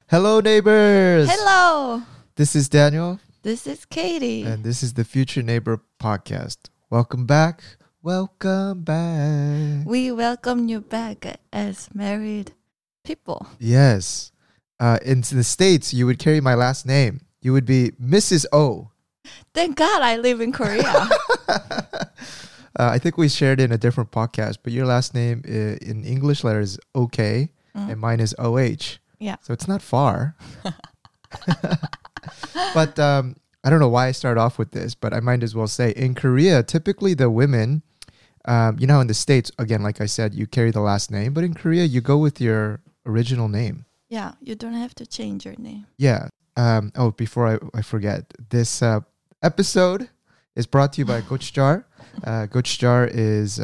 Hello, neighbors. Hello. This is Daniel. This is Katie. And this is the Future Neighbor Podcast. Welcome back. Welcome back. We welcome you back as married people. Yes. In the States, you would carry my last name. You would be Mrs. O. Thank God I live in Korea. I think we shared in a different podcast, but your last name in English letters is OK, and mine is OH. Yeah. So it's not far. But I don't know why I start off with this, but I might as well say in Korea, typically the women, in the States, again, like I said, you carry the last name, but in Korea, you go with your original name. Yeah, you don't have to change your name. Yeah. Before I forget, this episode is brought to you by Gochujang. Gochujang is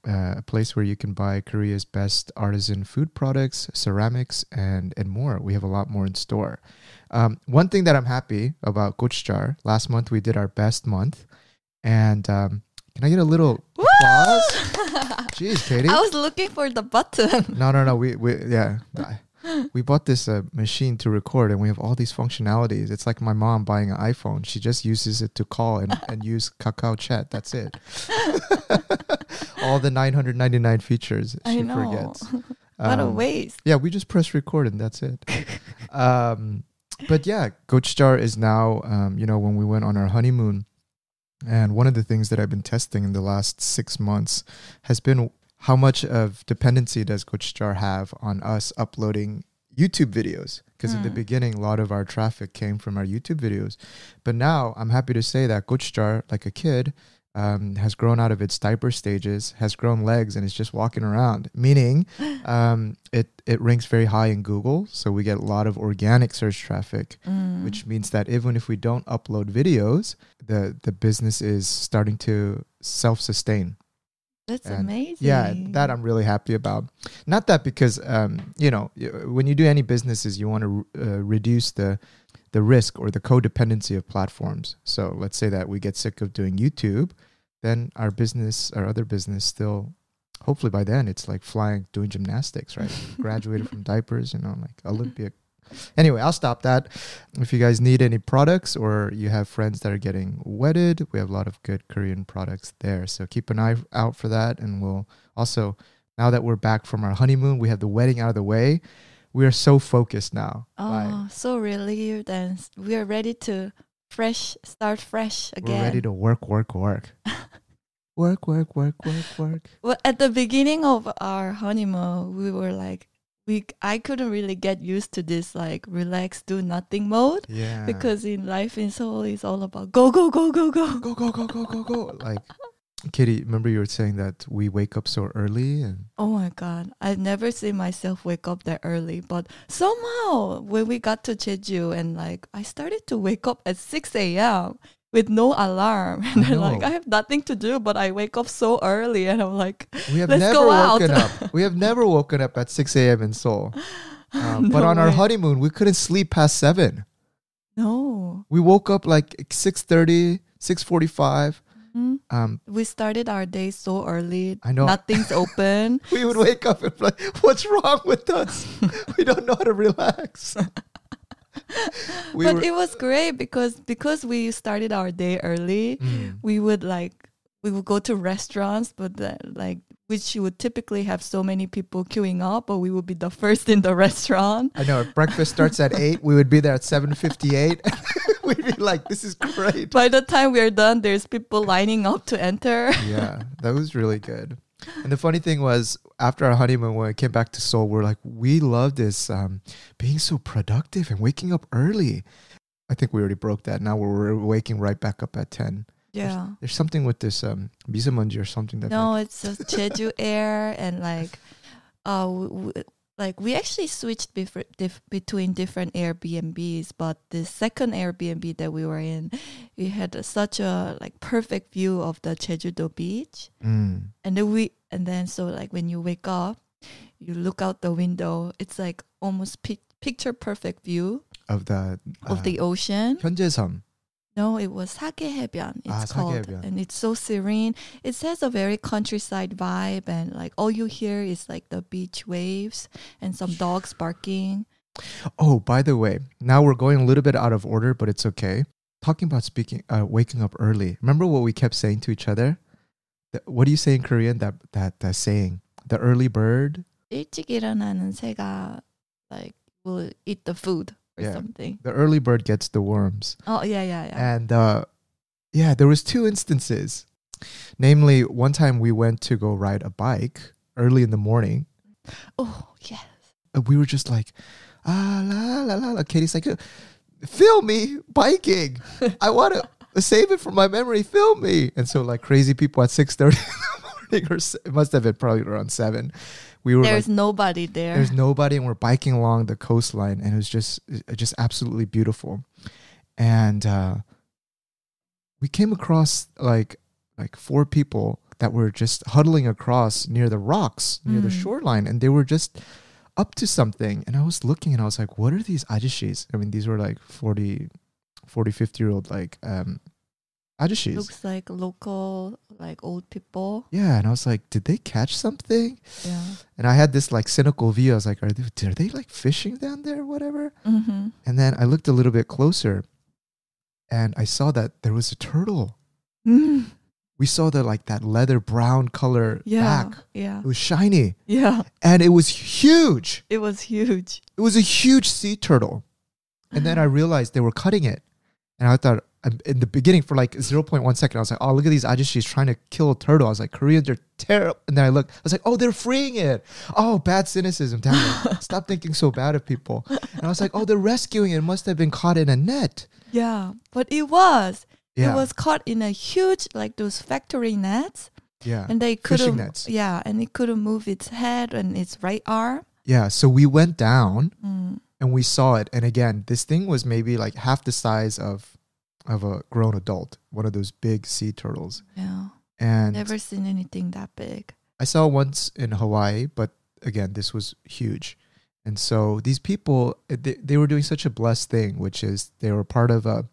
a place where you can buy Korea's best artisan food products, ceramics, and more. We have a lot more in store. One thing that I'm happy about Gochujang, last month we did our best month. And can I get a little applause? Jeez, Katie. I was looking for the button. No. We bought this machine to record, and we have all these functionalities. It's like my mom buying an iPhone. She just uses it to call and use Kakao Chat. That's it. All the 999 features she forgets. What a waste. Yeah, we just press record and that's it. But yeah, Gochujang is now, when we went on our honeymoon, and one of the things that I've been testing in the last 6 months has been how much of dependency does Gochujang have on us uploading YouTube videos? Because in the beginning, a lot of our traffic came from our YouTube videos. But now I'm happy to say that Gochujang, like a kid, has grown out of its diaper stages, has grown legs, and is just walking around. Meaning it ranks very high in Google. So we get a lot of organic search traffic, which means that even if we don't upload videos, the business is starting to self-sustain. That's amazing. Yeah, that I'm really happy about. Not that because, when you do any businesses, you want to reduce the risk or the codependency of platforms. So let's say that we get sick of doing YouTube, then our other business still, hopefully by then, it's like flying, doing gymnastics, right? Graduated from diapers, like Olympic. Anyway, I'll stop that. If you guys need any products or you have friends that are getting wedded, we have a lot of good Korean products there. So keep an eye out for that. And we'll also, now that we're back from our honeymoon, we have the wedding out of the way. We are so focused now. Oh, so relieved, and we are ready to start fresh again. We're ready to work. Work. Well, at the beginning of our honeymoon, we were like, I couldn't really get used to this like relax, do nothing mode. Yeah. Because in life in Seoul, it's all about go. Like, Kitty, remember you were saying that we wake up so early? Oh my God. I've never seen myself wake up that early. But somehow when we got to Jeju and I started to wake up at 6 a.m. with no alarm. And then I have nothing to do, but I wake up so early and I'm like, let's go out. We have never woken up at 6 a.m. in Seoul. But on our honeymoon, we couldn't sleep past 7. No. We woke up like 6:30, 6:45. We started our day so early. I know. Nothing's open. We would wake up and be like, what's wrong with us? We don't know how to relax. It was great because we started our day early. We would go to restaurants, but which would typically have so many people queuing up, but we would be the first in the restaurant. I know. Breakfast starts at 8. We would be there at 7:58. We'd be like, this is great. By the time we're done, there's people lining up to enter. Yeah, that was really good. And the funny thing was, after our honeymoon, when we came back to Seoul, we're like, we love this being so productive and waking up early. I think we already broke that. Now we're waking right back up at 10. Yeah. There's something with this misemonji or something that. No, it's just Jeju air and we actually switched between different Airbnbs, but the second Airbnb that we were in, we had such a perfect view of the Jeju-do beach. And then so when you wake up, you look out the window, it's almost picture perfect view of the ocean. 현재섬. No, it was 사계해변. It's called, 사계해변. And it's so serene. It has a very countryside vibe, and all you hear is the beach waves and some dogs barking. Oh, by the way, now we're going a little bit out of order, but it's okay. Talking about waking up early. Remember what we kept saying to each other? What do you say in Korean? That saying, the early bird. 일찍 일어나는 새가 like will eat the food or something. The early bird gets the worms. Oh yeah. And there was 2 instances. Namely, one time we went to go ride a bike early in the morning. Oh yes. We were just like, la la la la. Katie's like, film me biking. I want to save it from my memory. Film me. And so like crazy people at 6:30 in the morning, or it must have been probably around 7. There's nobody there. There's nobody, and we're biking along the coastline, and it was just absolutely beautiful. And we came across like 4 people that were just huddling across near the rocks, near the shoreline, and they were just up to something. And I was looking and I was like, what are these ajishis? I mean, these were like 40, 50-year-old like ajishis. Looks like local, like old people. Yeah. And I was like, did they catch something? Yeah. And I had this like cynical view. I was like, are they like fishing down there or whatever? Mm-hmm. And then I looked a little bit closer and I saw that there was a turtle. Mm. We saw that leather brown color back. Yeah. It was shiny. Yeah. And it was huge. It was huge. It was a huge sea turtle. And then I realized they were cutting it. And I thought, in the beginning, for like 0.1 second, I was like, oh, look at these ajishis trying to kill a turtle. I was like, Koreans are terrible. And then I looked, I was like, oh, they're freeing it. Oh, bad cynicism. Damn it. Stop thinking so bad of people. And I was like, oh, they're rescuing it. It must have been caught in a net. Yeah. But it was. Yeah. It was caught in a huge, like those factory nets. Yeah. And they fishing couldn't. nets. Yeah. And it couldn't move its head and its right arm. Yeah. So we went down and we saw it. And again, this thing was maybe like half the size of a grown adult, one of those big sea turtles. Yeah. And never seen anything that big. I saw once in Hawaii, but again, this was huge. And so these people, they were doing such a blessed thing, which is they were part of a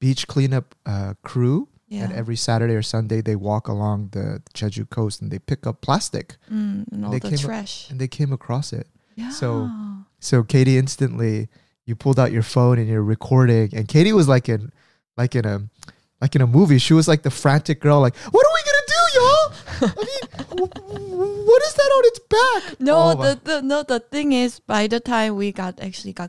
beach cleanup crew. Yeah. And every Saturday or Sunday, they walk along the Jeju coast and they pick up plastic. And all the trash. And they came across it. Yeah. So Katie, instantly, you pulled out your phone and you're recording. And Katie was like in a movie. She was like the frantic girl, like, what are we gonna do, y'all? I mean, what is that on its back? No, the thing is, by the time we got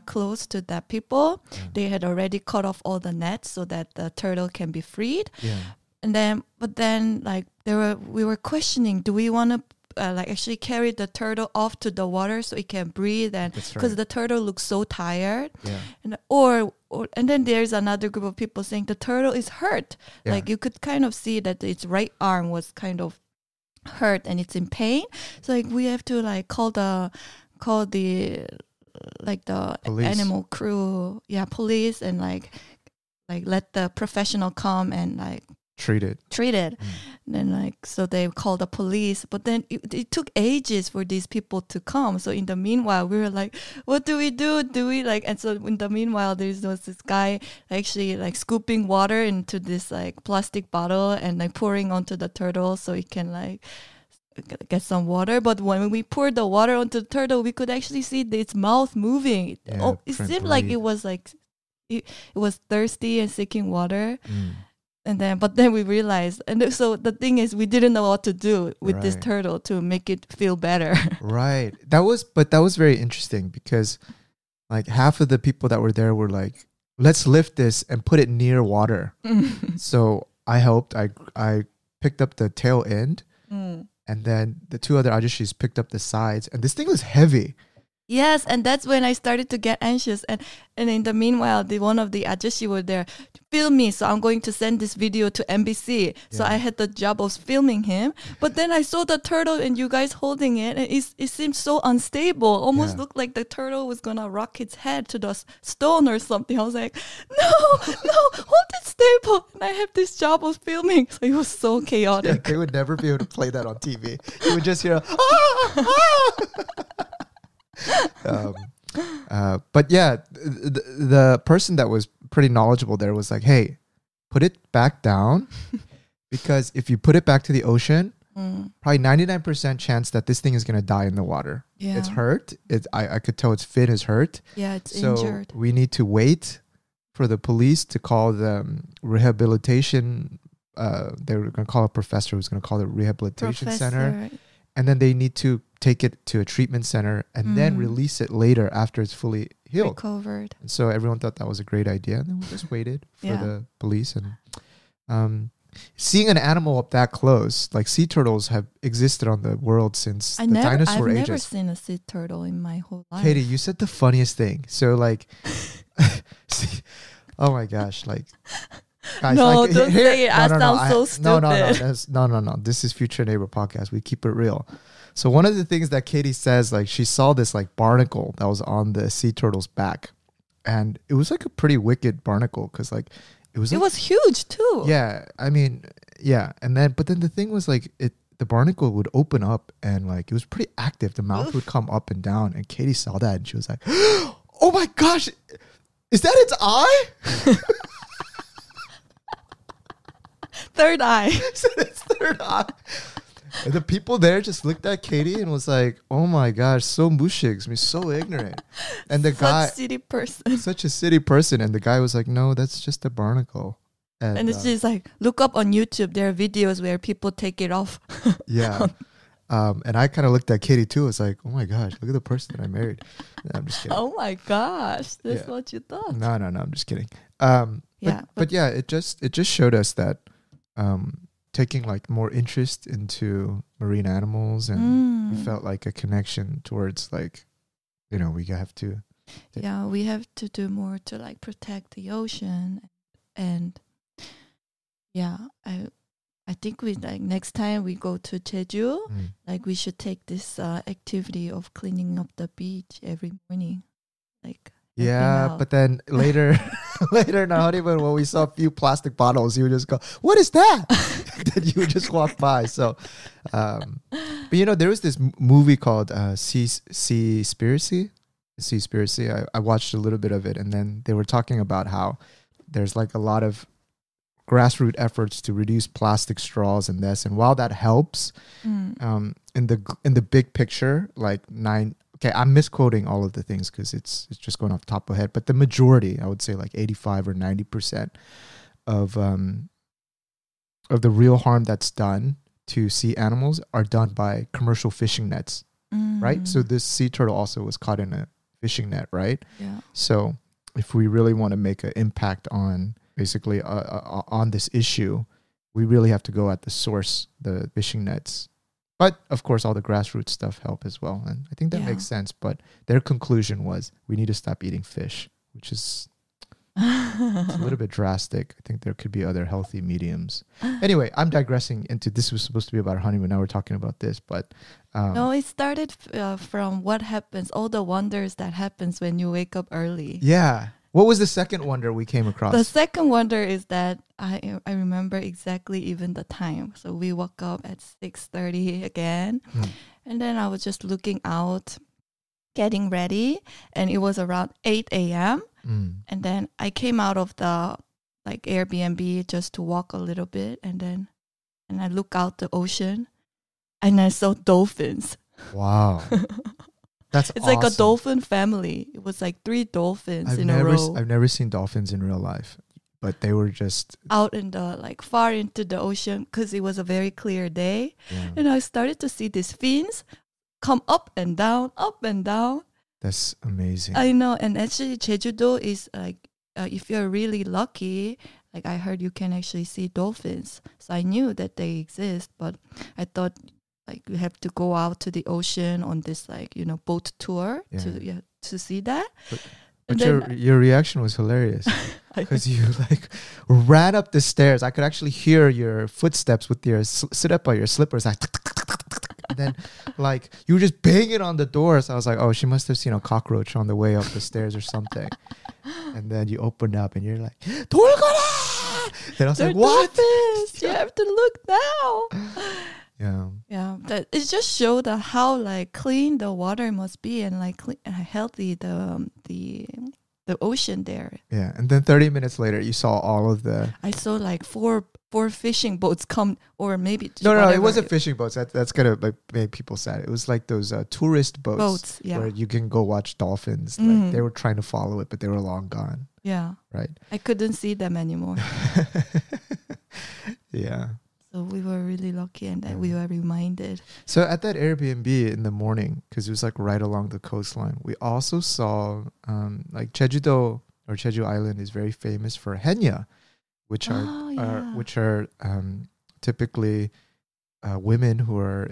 close to that people, they had already cut off all the nets so that the turtle can be freed. Yeah. But then like we were questioning, do we want to actually carry the turtle off to the water so it can breathe, and because the turtle looks so tired. Yeah. And then there's another group of people saying the turtle is hurt. Yeah. Like you could kind of see that its right arm was kind of hurt and it's in pain. So like we have to like call the like the police. Animal crew, police, and like let the professional come and like treat it. And then like, so they called the police, but then it took ages for these people to come. So in the meanwhile, we were like, what do we do? And so in the meanwhile, was this guy actually like scooping water into this like plastic bottle and like pouring onto the turtle so it can like get some water. But when we poured the water onto the turtle, we could actually see its mouth moving. It seemed like it was like, it was thirsty and seeking water. But then we realized, and so the thing is, we didn't know what to do with this turtle to make it feel better. Right. That was very interesting because like half of the people that were there were like, let's lift this and put it near water. So I helped. I picked up the tail end, and then the 2 other ajishis picked up the sides, and this thing was heavy. Yes, and that's when I started to get anxious. And in the meanwhile, one of the ajashi were there, film me. So I'm going to send this video to NBC. Yeah. So I had the job of filming him. But then I saw the turtle and you guys holding it, and it seemed so unstable. Almost looked like the turtle was gonna rock its head to the stone or something. I was like, no, hold it stable. And I have this job of filming. So it was so chaotic. Yeah, they would never be able to play that on TV. You would just hear, but yeah, the person that was pretty knowledgeable there was like, hey, put it back down because if you put it back to the ocean, probably 99% chance that this thing is going to die in the water. Yeah. It's hurt. I could tell its fin is hurt. Yeah, it's so injured. We need to wait for the police to call the rehabilitation. They were going to call a professor who's going to call the rehabilitation center. And then they need to take it to a treatment center and then release it later after it's fully healed. Recovered. And so everyone thought that was a great idea. And then we just waited for the police. And seeing an animal up that close, like sea turtles have existed on the world since dinosaur ages. I've never seen a sea turtle in my whole life. Katie, you said the funniest thing. So like, oh my gosh, like... Guys, no, like, don't say it. I sound so stupid. No. This is Future Neighbor Podcast. We keep it real. So one of the things that Katie says, like she saw this like barnacle that was on the sea turtle's back, and it was like a pretty wicked barnacle because like it was huge too. Yeah, I mean, yeah, but then the thing was like the barnacle would open up and like it was pretty active. The mouth would come up and down, and Katie saw that and she was like, "Oh my gosh, is that its eye?" Third eye. It's third eye. And the people there just looked at Katie and was like, "Oh my gosh, so mushiks, I mean, so ignorant." And the guy, such a city person, and the guy was like, "No, that's just a barnacle." And it's just like, look up on YouTube. There are videos where people take it off. Yeah. And I kind of looked at Katie too. It's like, "Oh my gosh, look at the person that I married." I'm just kidding. Oh my gosh, that's what you thought. No, I'm just kidding. But yeah, it just showed us that taking like more interest into marine animals, and we felt like a connection towards like, we have to. We have to do more to like protect the ocean, and I think we like next time we go to Jeju, like we should take this activity of cleaning up the beach every morning, like. Yeah, but then later in our honeymoon, when we saw a few plastic bottles, you would just go, "What is that?" Then you would just walk by. So, but there was this movie called Seaspiracy. I watched a little bit of it, and then they were talking about how there's like a lot of grassroots efforts to reduce plastic straws and this, and while that helps, in the big picture, like Okay, I'm misquoting all of the things because it's just going off the top of my head. But the majority, I would say like 85 or 90% of the real harm that's done to sea animals are done by commercial fishing nets, right? So this sea turtle also was caught in a fishing net, right? Yeah. So if we really want to make an impact on basically on this issue, we really have to go at the source, the fishing nets. But, of course, all the grassroots stuff help as well. And I think that makes sense. But their conclusion was we need to stop eating fish, which is a little bit drastic. I think there could be other healthy mediums. Anyway, I'm digressing into this was supposed to be about our honeymoon. Now we're talking about this. But no, it started from what happens, all the wonders that happens when you wake up early. Yeah. What was the second wonder we came across? The second wonder is that I remember exactly even the time. So we woke up at 6:30 again. And then I was just looking out, getting ready. And it was around 8 a.m. And then I came out of the like Airbnb just to walk a little bit. And I look out the ocean and I saw dolphins. Wow. It's awesome. Like a dolphin family. It was like 3 dolphins in a row. I've never seen dolphins in real life, but they were just out in the like far into the ocean because it was a very clear day. Yeah. And I started to see these fins come up and down, up and down. That's amazing. I know. And actually Jeju-do is like, if you're really lucky, like I heard you can actually see dolphins. So I knew that they exist, but I thought like you have to go out to the ocean on this like, boat tour to see that. But your reaction was hilarious because you like ran up the stairs. I could actually hear your footsteps with your sit up by your slippers. Like, and then like you were just banging on the doors. I was like, oh, she must have seen a cockroach on the way up the stairs or something. And then you opened up and you're like, "Dorgona!" Then I was like, what? You have to look now. Yeah. That it just showed how like clean the water must be and like healthy the ocean there. Yeah, and then 30 minutes later, you saw all of the. I saw like 4 four fishing boats come, or maybe No, it wasn't fishing boats. That's gonna like make people sad. It was like those tourist boats yeah. where you can go watch dolphins. Like they were trying to follow it, but they were long gone. Yeah. Right. I couldn't see them anymore. Yeah. So we were really lucky, and that we were reminded. So at that Airbnb in the morning, because it was like right along the coastline, we also saw like Jeju-do or Jeju Island is very famous for haenyeo, which are typically women who are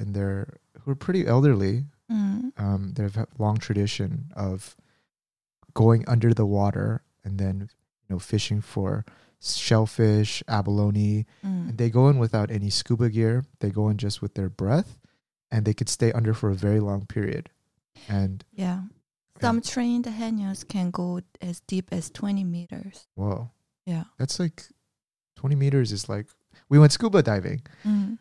pretty elderly. They have a long tradition of going under the water and then fishing for shellfish, abalone, and they go in without any scuba gear. They go in just with their breath, and they could stay under for a very long period. And some trained haenyeos can go as deep as 20 meters. Whoa. Yeah. That's like 20 meters is like, we went scuba diving.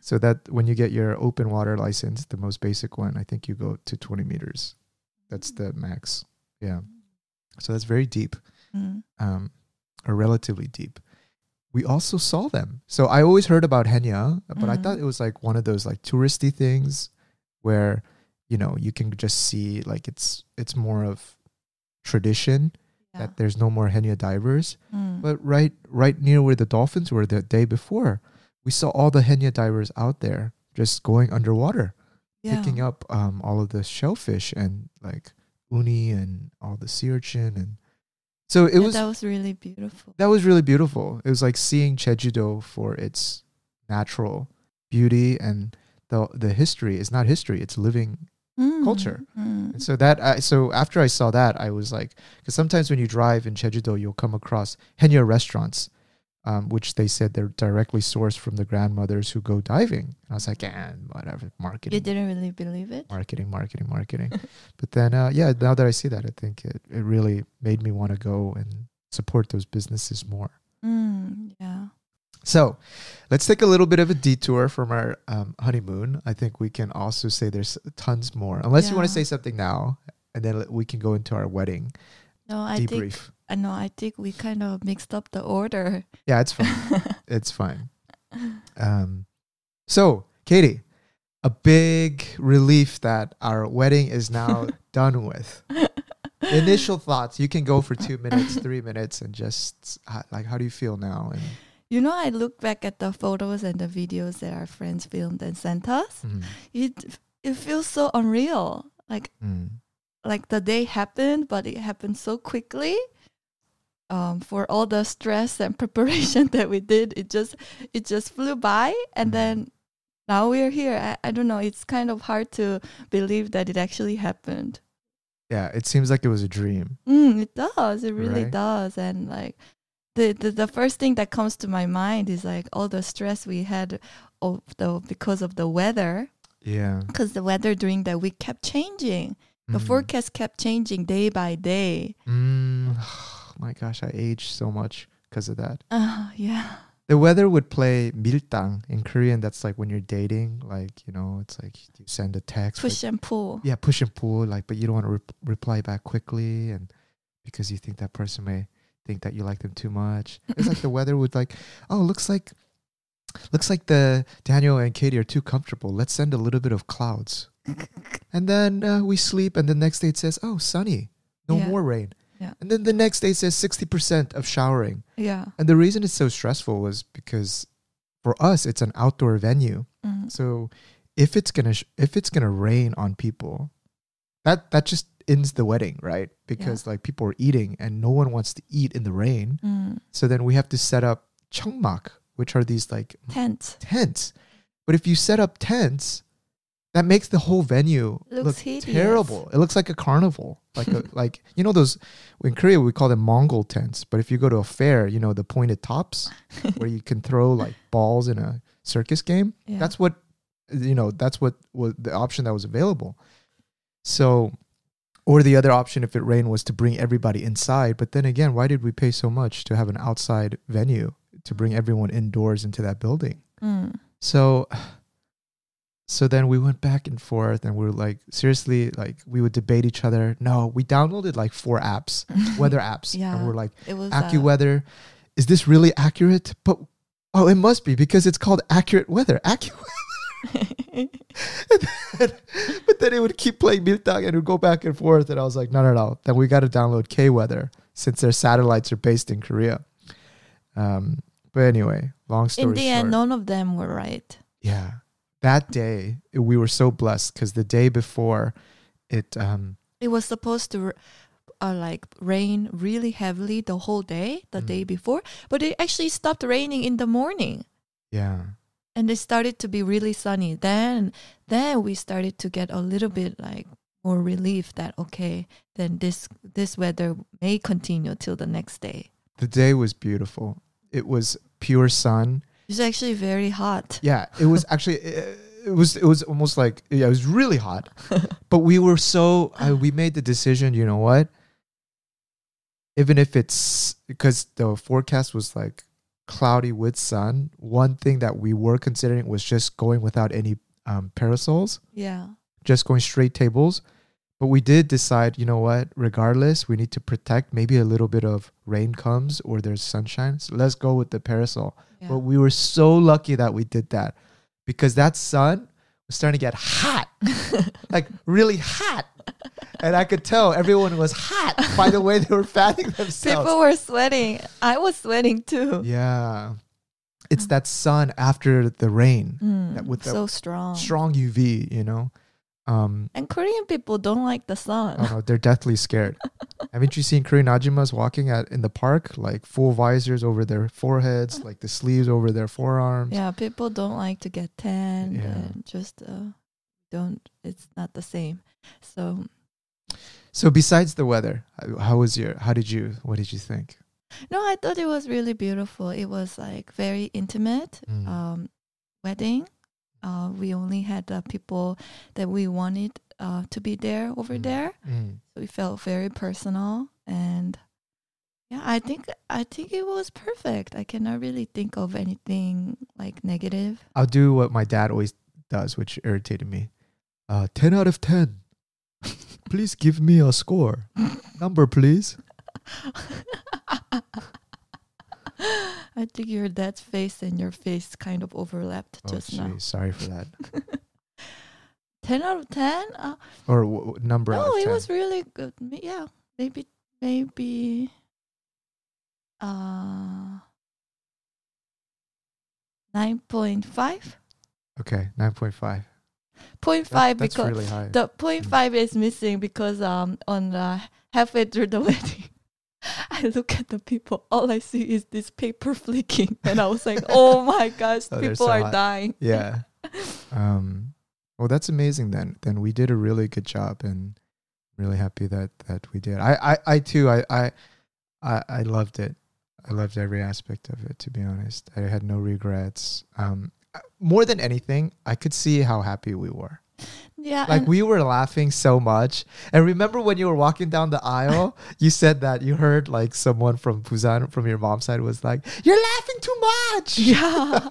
So that when you get your open water license, the most basic one, I think you go to 20 meters. That's the max. Yeah. So that's very deep, or relatively deep. We also saw them. So I always heard about haenyeo, but I thought it was like one of those like touristy things where, you can just see like it's more of tradition. That there's no more haenyeo divers. But right near where the dolphins were the day before, we saw all the haenyeo divers out there just going underwater, picking up all of the shellfish and like uni and all the sea urchin. And so that was really beautiful. That was really beautiful. It was like seeing Jeju-do for its natural beauty, and the history is not history, it's living culture. And so after I saw that, I was like, because sometimes when you drive in Jeju-do, you'll come across haenyeo restaurants, which they said they're directly sourced from the grandmothers who go diving. And I was like, whatever, marketing. You didn't really believe it? Marketing. But then, now that I see that, I think it really made me want to go and support those businesses more. Yeah. So let's take a little bit of a detour from our honeymoon. I think we can also say there's tons more. Unless you want to say something now, and then we can go into our wedding debrief. I think we kind of mixed up the order. Yeah, it's fine. It's fine. So, Katie, a big relief that our wedding is now done with. Initial thoughts. You can go for 2 minutes, 3 minutes, and just like, how do you feel now? And I look back at the photos and the videos that our friends filmed and sent us. It feels so unreal. Like the day happened, but it happened so quickly. For all the stress and preparation that we did, it just flew by, and then now we're here. I don't know. It's kind of hard to believe that it actually happened. Yeah, it seems like it was a dream. It does. It really does. And like the first thing that comes to my mind is like all the stress we had because of the weather. Yeah. Because the weather during that week kept changing. The forecast kept changing day by day. My gosh, I aged so much because of that. Yeah. The weather would play 밀당 in Korean. That's like when you're dating, like, it's like you send a text. Push and pull. Yeah, push and pull. Like, but you don't want to reply back quickly, and because you think that person may think that you like them too much. It's like the weather would like, looks like the Daniel and Katie are too comfortable. Let's send a little bit of clouds. And then we sleep, and the next day it says, sunny. No more rain. Yeah. And then the next day it says 60% of showering. Yeah. And the reason it's so stressful was because for us, it's an outdoor venue. So if it's gonna rain on people, that just ends the wedding, right? Because like people are eating and no one wants to eat in the rain. So then we have to set up cheongmak, which are these like tents. But if you set up tents, that makes the whole venue look terrible. It looks like a carnival, like those in Korea we call them Mongol tents. But if you go to a fair, the pointed tops where you can throw like balls in a circus game. Yeah. That's what was the option that was available. So, or the other option if it rained was to bring everybody inside. But then again, why did we pay so much to have an outside venue to bring everyone indoors into that building? So then we went back and forth, and we were like, seriously, like we would debate each other. No, we downloaded like 4 apps, weather apps. Yeah, and we're like, AccuWeather, is this really accurate? But Oh, it must be because it's called accurate weather. Accurate. But then it would keep playing Miltang and it would go back and forth. And I was like, no. Then we got to download K-Weather since their satellites are based in Korea. But anyway, long story short. In the end, none of them were right. Yeah. That day, we were so blessed because the day before, it was supposed to rain really heavily the whole day, the day before. But it actually stopped raining in the morning. Yeah. And it started to be really sunny. Then we started to get a little bit like more relief that, okay, then this weather may continue till the next day. The day was beautiful. It was pure sun. It was actually very hot. Yeah, it was actually, it was almost like, it was really hot. But we were we made the decision, you know what? Even if it's, because the forecast was like cloudy with sun, one thing that we were considering was just going without any parasols. Yeah. Just going straight tables. But we did decide, you know what, regardless, we need to protect. Maybe a little bit of rain comes or there's sunshine. So let's go with the parasol. Yeah. But we were so lucky that we did that because that sun was starting to get hot, like really hot. And I could tell everyone was hot by the way they were fanning themselves. People were sweating. I was sweating too. Yeah. It's that sun after the rain. With so strong. Strong UV, you know. And Korean people don't like the sun. Oh no, they're deathly scared. Haven't you seen Korean ajumas walking in the park, like full visors over their foreheads, like the sleeves over their forearms? Yeah, people don't like to get tan. Yeah. And just it's not the same. So besides the weather, what did you think? No, I thought it was really beautiful. It was like very intimate wedding. We only had people that we wanted to be there over there. So it felt very personal, and yeah, I think it was perfect. I cannot really think of anything like negative. I'll do what my dad always does, which irritated me. 10 out of 10. Please give me a score. Number, please. I think your dad's face and your face kind of overlapped just now. Sorry for that. 10 out of 10? Or number out of 10? No, it was really good. Yeah, maybe 9.5. Okay, 9.5. 0.5 that's because really high. The 0.5 is missing because on halfway through the wedding, I look at the people. All I see is this paper flicking, and I was like, "Oh my gosh, people so are hot. dying." Yeah. Well, that's amazing. Then we did a really good job, and really happy that we did. I too. I loved it. I loved every aspect of it. To be honest, I had no regrets. More than anything, I could see how happy we were. Yeah, like we were laughing so much. And remember when you were walking down the aisle, you said that you heard like someone from Busan, from your mom's side, was like, "You're laughing too much." Yeah.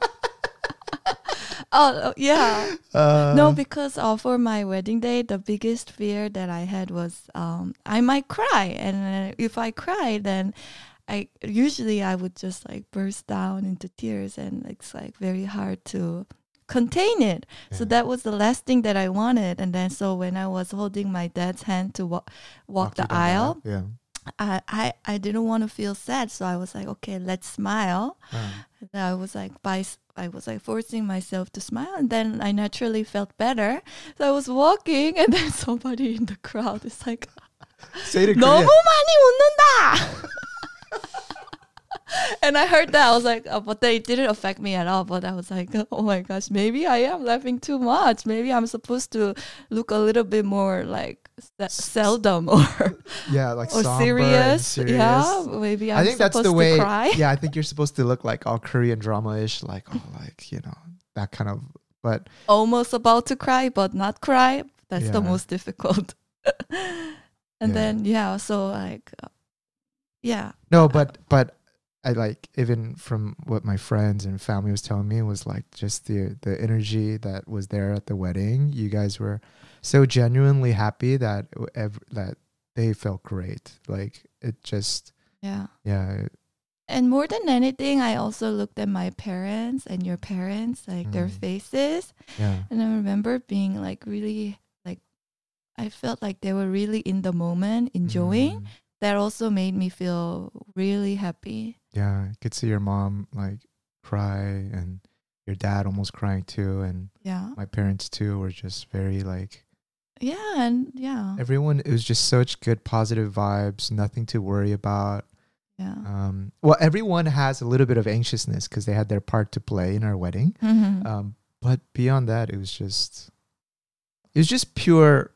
Oh yeah. No, because for my wedding day, the biggest fear that I had was I might cry, and if I cry, then I would just like burst down into tears, and it's like very hard to contain it. Yeah. So that was the last thing that I wanted. And then so when I was holding my dad's hand to walk the aisle, yeah. I didn't want to feel sad, so I was like, okay, let's smile. And I was like forcing myself to smile, and then I naturally felt better. So I was walking, and then somebody in the crowd is like, 너무 많이 웃는다. And I heard that. I was like, but it didn't affect me at all. But I was like, oh my gosh, maybe I am laughing too much. Maybe I'm supposed to look a little bit more like seldom or like or serious. Yeah, maybe I'm supposed to cry. Yeah, I think you're supposed to look like all Korean drama-ish, like that kind of. But almost about to cry, but not cry. That's the most difficult. And then so like no, but I like, even from what my friends and family was telling me, was like just the energy that was there at the wedding. You guys were so genuinely happy that they felt great. Like it just And more than anything, I also looked at my parents and your parents, like their faces. Yeah. And I remember being like really, like, I felt like they were really in the moment, enjoying. That also made me feel really happy. Yeah, I could see your mom like cry and your dad almost crying too. And Yeah. my parents too were just very like, Yeah. And yeah. everyone, it was just such good positive vibes, nothing to worry about. Yeah. Well, everyone has a little bit of anxiousness because they had their part to play in our wedding. But beyond that, it was just pure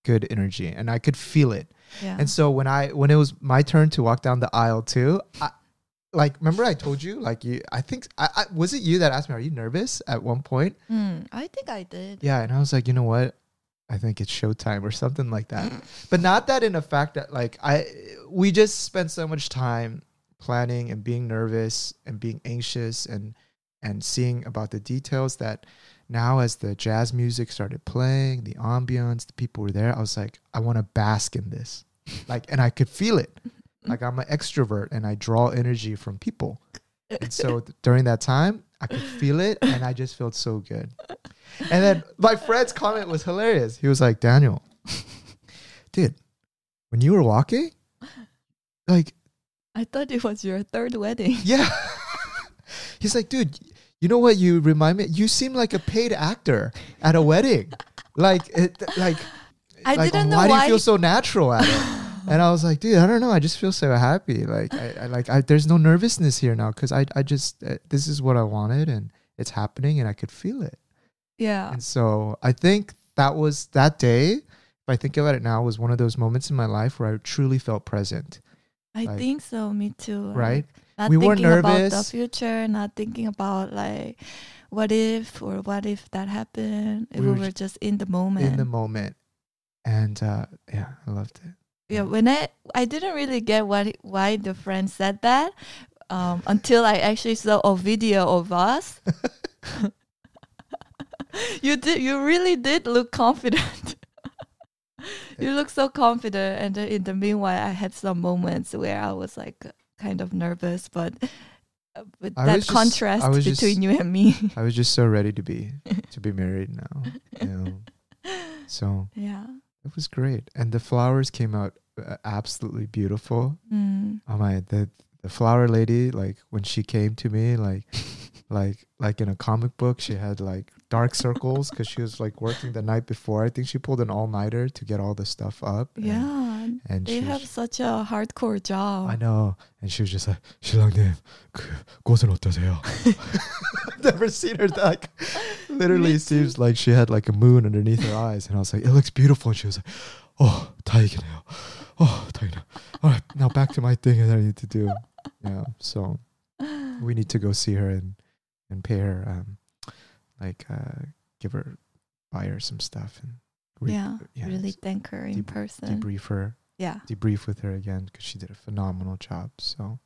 good energy, and I could feel it. Yeah. And so when it was my turn to walk down the aisle too, like, remember I told you, like, I think I was it you that asked me, are you nervous at one point? I think I did. Yeah, and I was like, you know what? I think it's showtime or something like that. But not that in a fact that like we just spent so much time planning and being nervous and being anxious and seeing about the details that now as the jazz music started playing, the ambience, the people were there, I was like, I want to bask in this. Like, and I could feel it. Like, I'm an extrovert and I draw energy from people. And so during that time, I could feel it and I just felt so good. And then my friend's comment was hilarious. He was like, Daniel, dude, when you were walking, like, I thought it was your third wedding. Yeah. He's like, dude, you know what you remind me? You seem like a paid actor at a wedding. I didn't know why do you why feel so natural at it? And I was like, dude, I don't know. I just feel so happy. Like, there's no nervousness here now because I just, this is what I wanted and it's happening and I could feel it. Yeah. And so I think that day, if I think about it now, was one of those moments in my life where I truly felt present. I think so. Me too. Right? Not We thinking weren't nervous. about the future, not thinking about like what if that happened. We were just in the moment. In the moment. And yeah, I loved it. Yeah, when I didn't really get why the friend said that until I actually saw a video of us. You really did look confident. You look so confident, and then in the meanwhile, I had some moments where I was like kind of nervous, but with that contrast between you and me, I was just so ready to be married now. You know? So yeah, it was great, and the flowers came out absolutely beautiful. Oh my, the flower lady, like when she came to me, like in a comic book, she had like dark circles because she was like working the night before. I think she pulled an all-nighter to get all the stuff up. Yeah, and they have such a hardcore job. I know. And she was just like, 신랑님, 꽃은 어떠세요? I've never seen her like, literally seems like she had like a moon underneath her eyes. And I was like, it looks beautiful. And she was like, oh, 다행이네요. Oh, 다행이네요. All right, now back to my thing that I need to do. Yeah, so we need to go see her and pay her, buy her some stuff and really thank her in person. Debrief her. Yeah. Debrief with her again because she did a phenomenal job. So,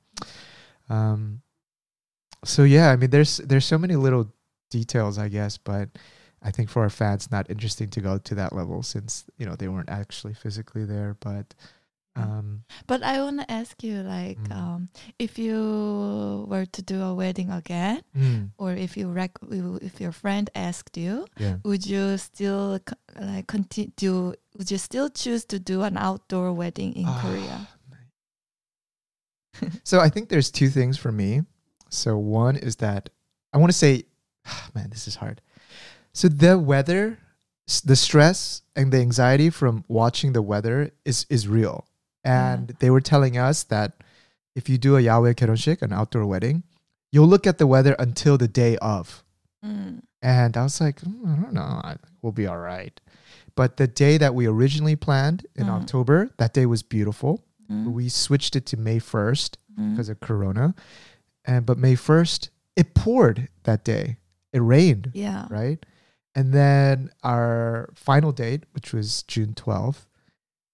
yeah, I mean, there's so many little details, I guess, but I think for our fans, not interesting to go to that level since, you know, they weren't actually physically there, but I want to ask you, like, if you were to do a wedding again, or if your friend asked you, would you still would you still choose to do an outdoor wedding in Korea? So I think there's two things for me. So one is that I want to say, man, this is hard. So the weather, the stress and the anxiety from watching the weather is real. And they were telling us that if you do a 야외 결혼식, an outdoor wedding, you'll look at the weather until the day of. And I was like, I don't know, we'll be all right. But the day that we originally planned in October, that day was beautiful. We switched it to May 1st because of Corona. But May 1st, it poured that day. It rained, right? And then our final date, which was June 12th,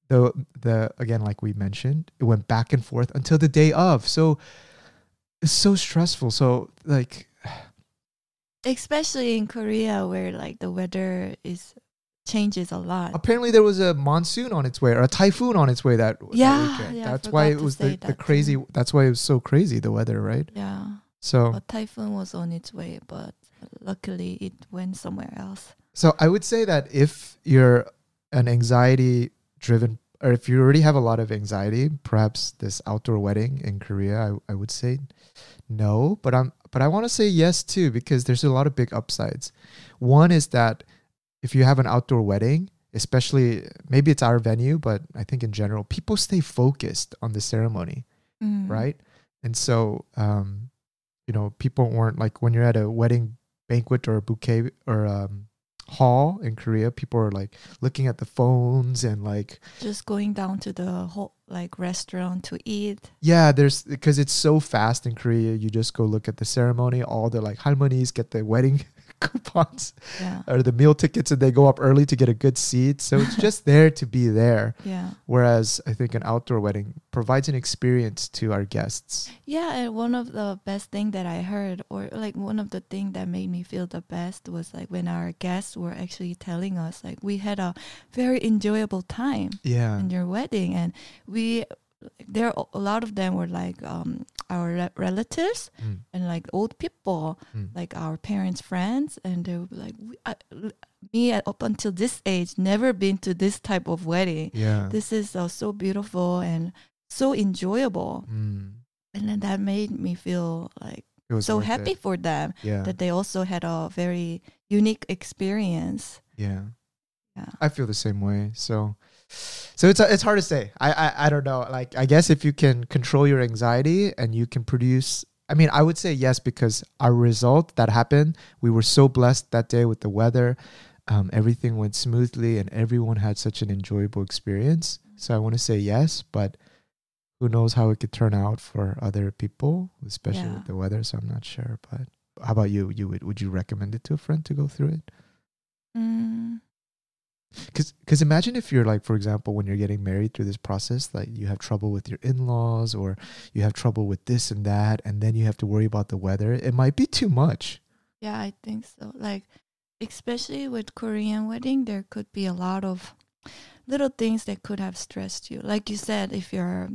the again, like we mentioned, it went back and forth until the day of. So it's so stressful. So like, especially in Korea where like the weather is changes a lot. Apparently there was a monsoon on its way, or a typhoon on its way that weekend. Yeah, That's why it was the crazy too. that's why it was so crazy, the weather, right? Yeah. So a typhoon was on its way, but luckily it went somewhere else. So I would say that if you're an anxiety driven, or if you already have a lot of anxiety, perhaps this outdoor wedding in Korea, I would say no, but I want to say yes too, because there's a lot of big upsides. One is that if you have an outdoor wedding, especially maybe it's our venue, but I think in general, people stay focused on the ceremony, right? And so, people weren't like when you're at a wedding banquet or a bouquet or hall in Korea, people are like looking at the phones and like just going down to the whole like restaurant to eat. Yeah, because it's so fast in Korea. You just go look at the ceremony. All the like 할머니es get the wedding coupons or the meal tickets, and they go up early to get a good seat. So it's just there to be there. Yeah. Whereas I think an outdoor wedding provides an experience to our guests. Yeah, and one of the best thing that I heard, or like one of the thing that made me feel the best, was like when our guests were actually telling us like we had a very enjoyable time in your wedding, and there a lot of them were like our relatives and like old people, like our parents' friends, and they would be like, me up until this age never been to this type of wedding. Yeah, this is so beautiful and so enjoyable, and then that made me feel like so happy for them that they also had a very unique experience. Yeah, I feel the same way. So it's hard to say. I don't know. Like, I guess if you can control your anxiety and you can produce, I mean, I would say yes, because our result that happened, we were so blessed that day with the weather. Everything went smoothly and everyone had such an enjoyable experience. So I want to say yes, but who knows how it could turn out for other people, especially with the weather. So I'm not sure. But how about you? Would you recommend it to a friend to go through it? Because imagine if you're like, for example, when you're getting married through this process, like you have trouble with your in-laws or you have trouble with this and that, and then you have to worry about the weather. It might be too much. Yeah, I think so. Like, especially with Korean wedding, there could be a lot of little things that could have stressed you. Like you said, if your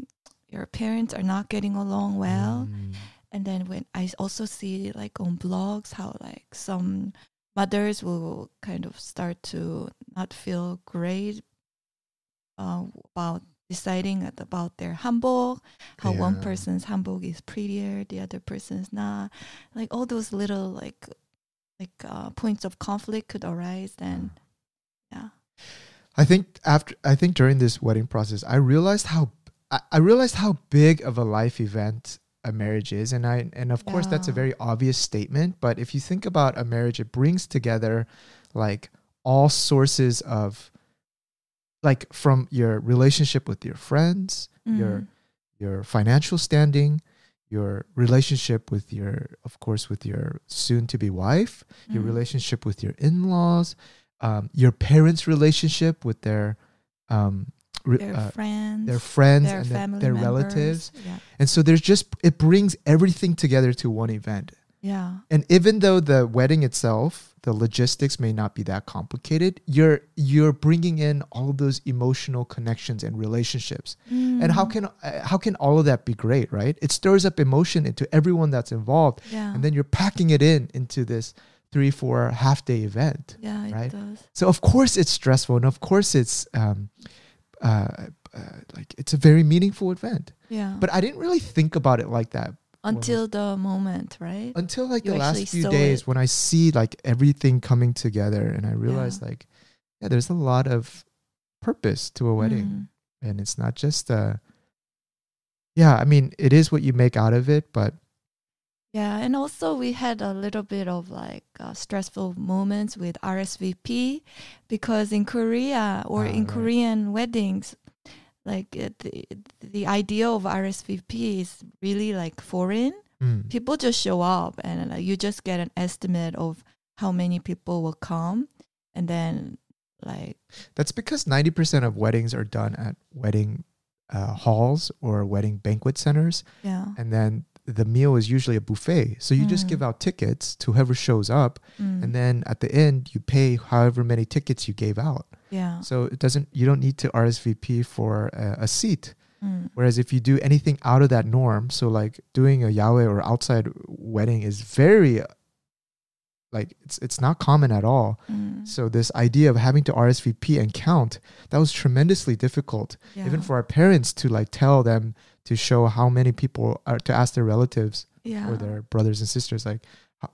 parents are not getting along well, and then when I also see like on blogs how like some mothers will kind of start to not feel great about deciding about their hanbok, how one person's hanbok is prettier, the other person's not. Like all those little like points of conflict could arise. Then, I think during this wedding process, I realized how big of a life event a marriage is, and of course that's a very obvious statement, but if you think about a marriage, it brings together like all sources of, like, from your relationship with your friends, your financial standing, your relationship with your soon to be wife, your relationship with your in-laws, your parents' relationship with their friends and their relatives. And so it brings everything together to one event. And even though the wedding itself, the logistics may not be that complicated, you're bringing in all those emotional connections and relationships. And how can all of that be great, right? It stirs up emotion into everyone that's involved. And then you're packing it into this 3-4 half-day event. Right? It does. So of course it's stressful, and of course it's like it's a very meaningful event. But I didn't really think about it like that until the moment, right? Until like the last few days when I see like everything coming together, and I realized there's a lot of purpose to a wedding, and it's not just I mean, it is what you make out of it, but and also we had a little bit of like stressful moments with RSVP, because in Korea or in Korean weddings, like the idea of RSVP is really like foreign. People just show up and you just get an estimate of how many people will come, and then like that's because 90% of weddings are done at wedding halls or wedding banquet centers, and then the meal is usually a buffet. So you just give out tickets to whoever shows up. And then at the end, you pay however many tickets you gave out. Yeah. So you don't need to RSVP for a seat. Whereas if you do anything out of that norm, so like doing a yaoi or outside wedding is very, like, it's not common at all. So this idea of having to RSVP and count, that was tremendously difficult. Yeah. Even for our parents to like tell them to show how many people are, to ask their relatives or their brothers and sisters, like,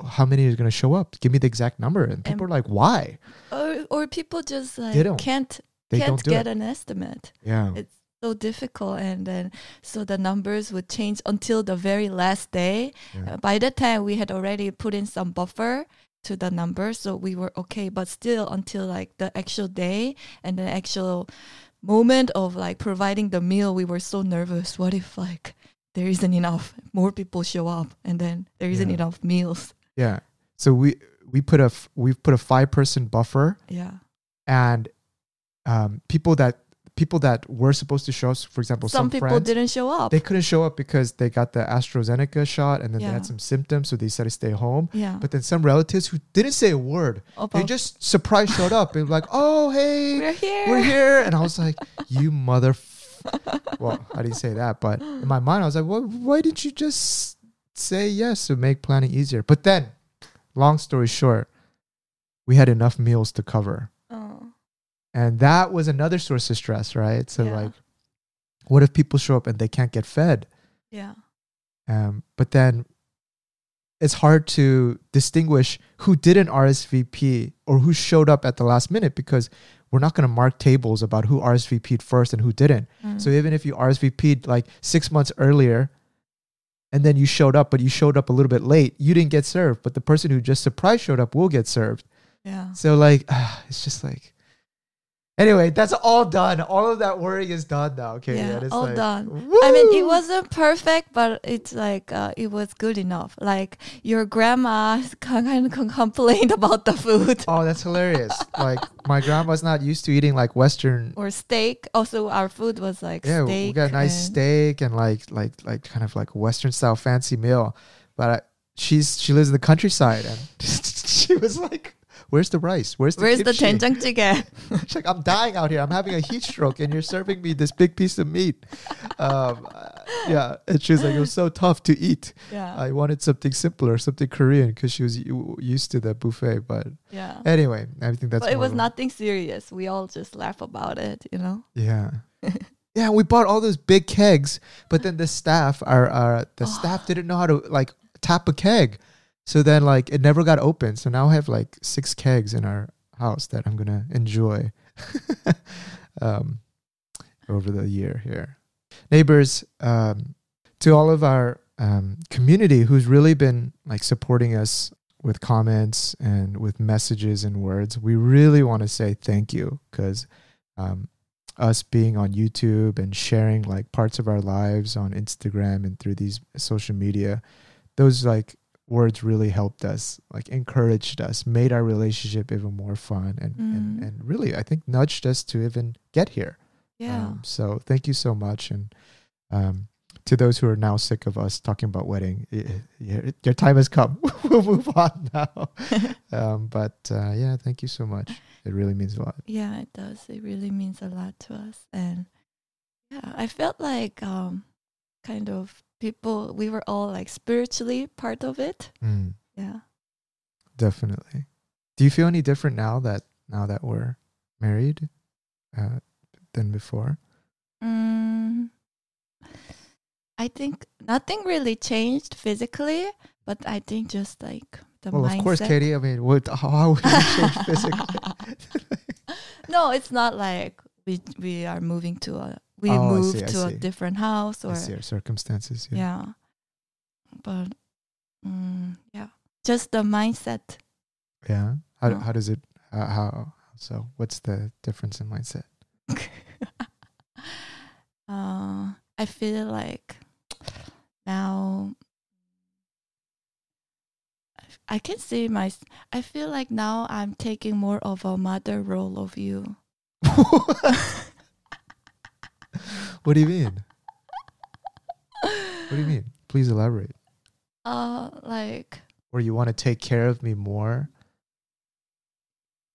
how many are going to show up? Give me the exact number. And people are like, why? Or people just like can't get an estimate. Yeah. It's so difficult, and then so the numbers would change until the very last day. By that time we had already put in some buffer to the number, so we were okay, but still until like the actual day and the actual moment of like providing the meal, we were so nervous. What if like there isn't enough, more people show up, and then there isn't enough meals? Yeah. So we've put a 5-person buffer. Yeah. And people that were supposed to show us, for example, some people friends, didn't show up. They couldn't show up because they got the AstraZeneca shot and then they Yeah. had some symptoms, so they decided to stay home. Yeah. But then some relatives who didn't say a word, they just surprise showed up and like, oh, hey, we're here. And I was like, you well, I didn't say that, but in my mind, I was like, well, why didn't you just say yes to make planning easier? But then, long story short, we had enough meals to cover. Oh. And that was another source of stress, right? So like, what if people show up and they can't get fed? Yeah. But then it's hard to distinguish who didn't RSVP or who showed up at the last minute, because we're not going to mark tables about who RSVP'd first and who didn't. So even if you RSVP'd like 6 months earlier and then you showed up, but you showed up a little bit late, you didn't get served. But the person who just surprise showed up will get served. Yeah. So like, it's just like, anyway, that's all done. All of that worrying is done now. Okay, yeah, it's all like, done. woo! I mean, it wasn't perfect, but it's like it was good enough. Like your grandma kind of complained about the food. Oh, that's hilarious. Like my grandma's not used to eating like Western or steak. Also, our food was like steak. We got a nice steak and like kind of like Western style fancy meal. But she lives in the countryside, and she was like, where's the rice? Where's the 된장찌개? She's like, I'm dying out here. I'm having a heat stroke, and you're serving me this big piece of meat. Yeah, and she was like, it was so tough to eat. Yeah, I wanted something simpler, something Korean, because she was used to the buffet. But anyway, I think that's. But it was nothing serious. We all just laugh about it, you know. Yeah. Yeah, we bought all those big kegs, but then the staff, staff didn't know how to like tap a keg. So then like it never got open. So now I have like 6 kegs in our house that I'm going to enjoy over the year here. Neighbors, to all of our community who's really been like supporting us with comments and with messages and words, we really want to say thank you, because us being on YouTube and sharing like parts of our lives on Instagram and through these social media, those like words really helped us, like encouraged us, made our relationship even more fun, and really, I think, nudged us to even get here. Yeah. So thank you so much. And to those who are now sick of us talking about wedding, your time has come. We'll move on now. But thank you so much. It really means a lot. Yeah, it does. It really means a lot to us. And yeah, I felt like kind of we were all like spiritually part of it. Yeah, definitely. Do you feel any different now that we're married than before? I think nothing really changed physically, but I think just like the mindset. Of course, Katie. I mean, how would you change physically? No, it's not like we are moving to a different house, or I see our circumstances. Yeah. But just the mindset. Yeah. How does it? How so? What's the difference in mindset? I feel like now I can see I feel like now I'm taking more of a mother role of you. What do you mean? What do you mean? Please elaborate. Like, or you want to take care of me more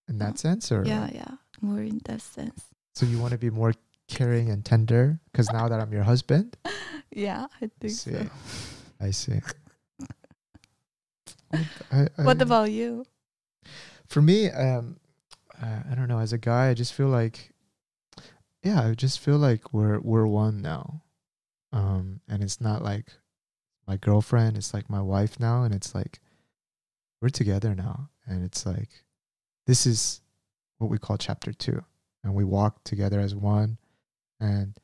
in that sense, or yeah, more in that sense. so you want to be more caring and tender because now that I'm your husband. Yeah, I think so. I see. What about you? For me, I don't know. As a guy, I just feel like, I just feel like we're one now, and it's not like my girlfriend. It's like my wife now, and it's like we're together now, and it's like this is what we call chapter 2, and we walk together as one. And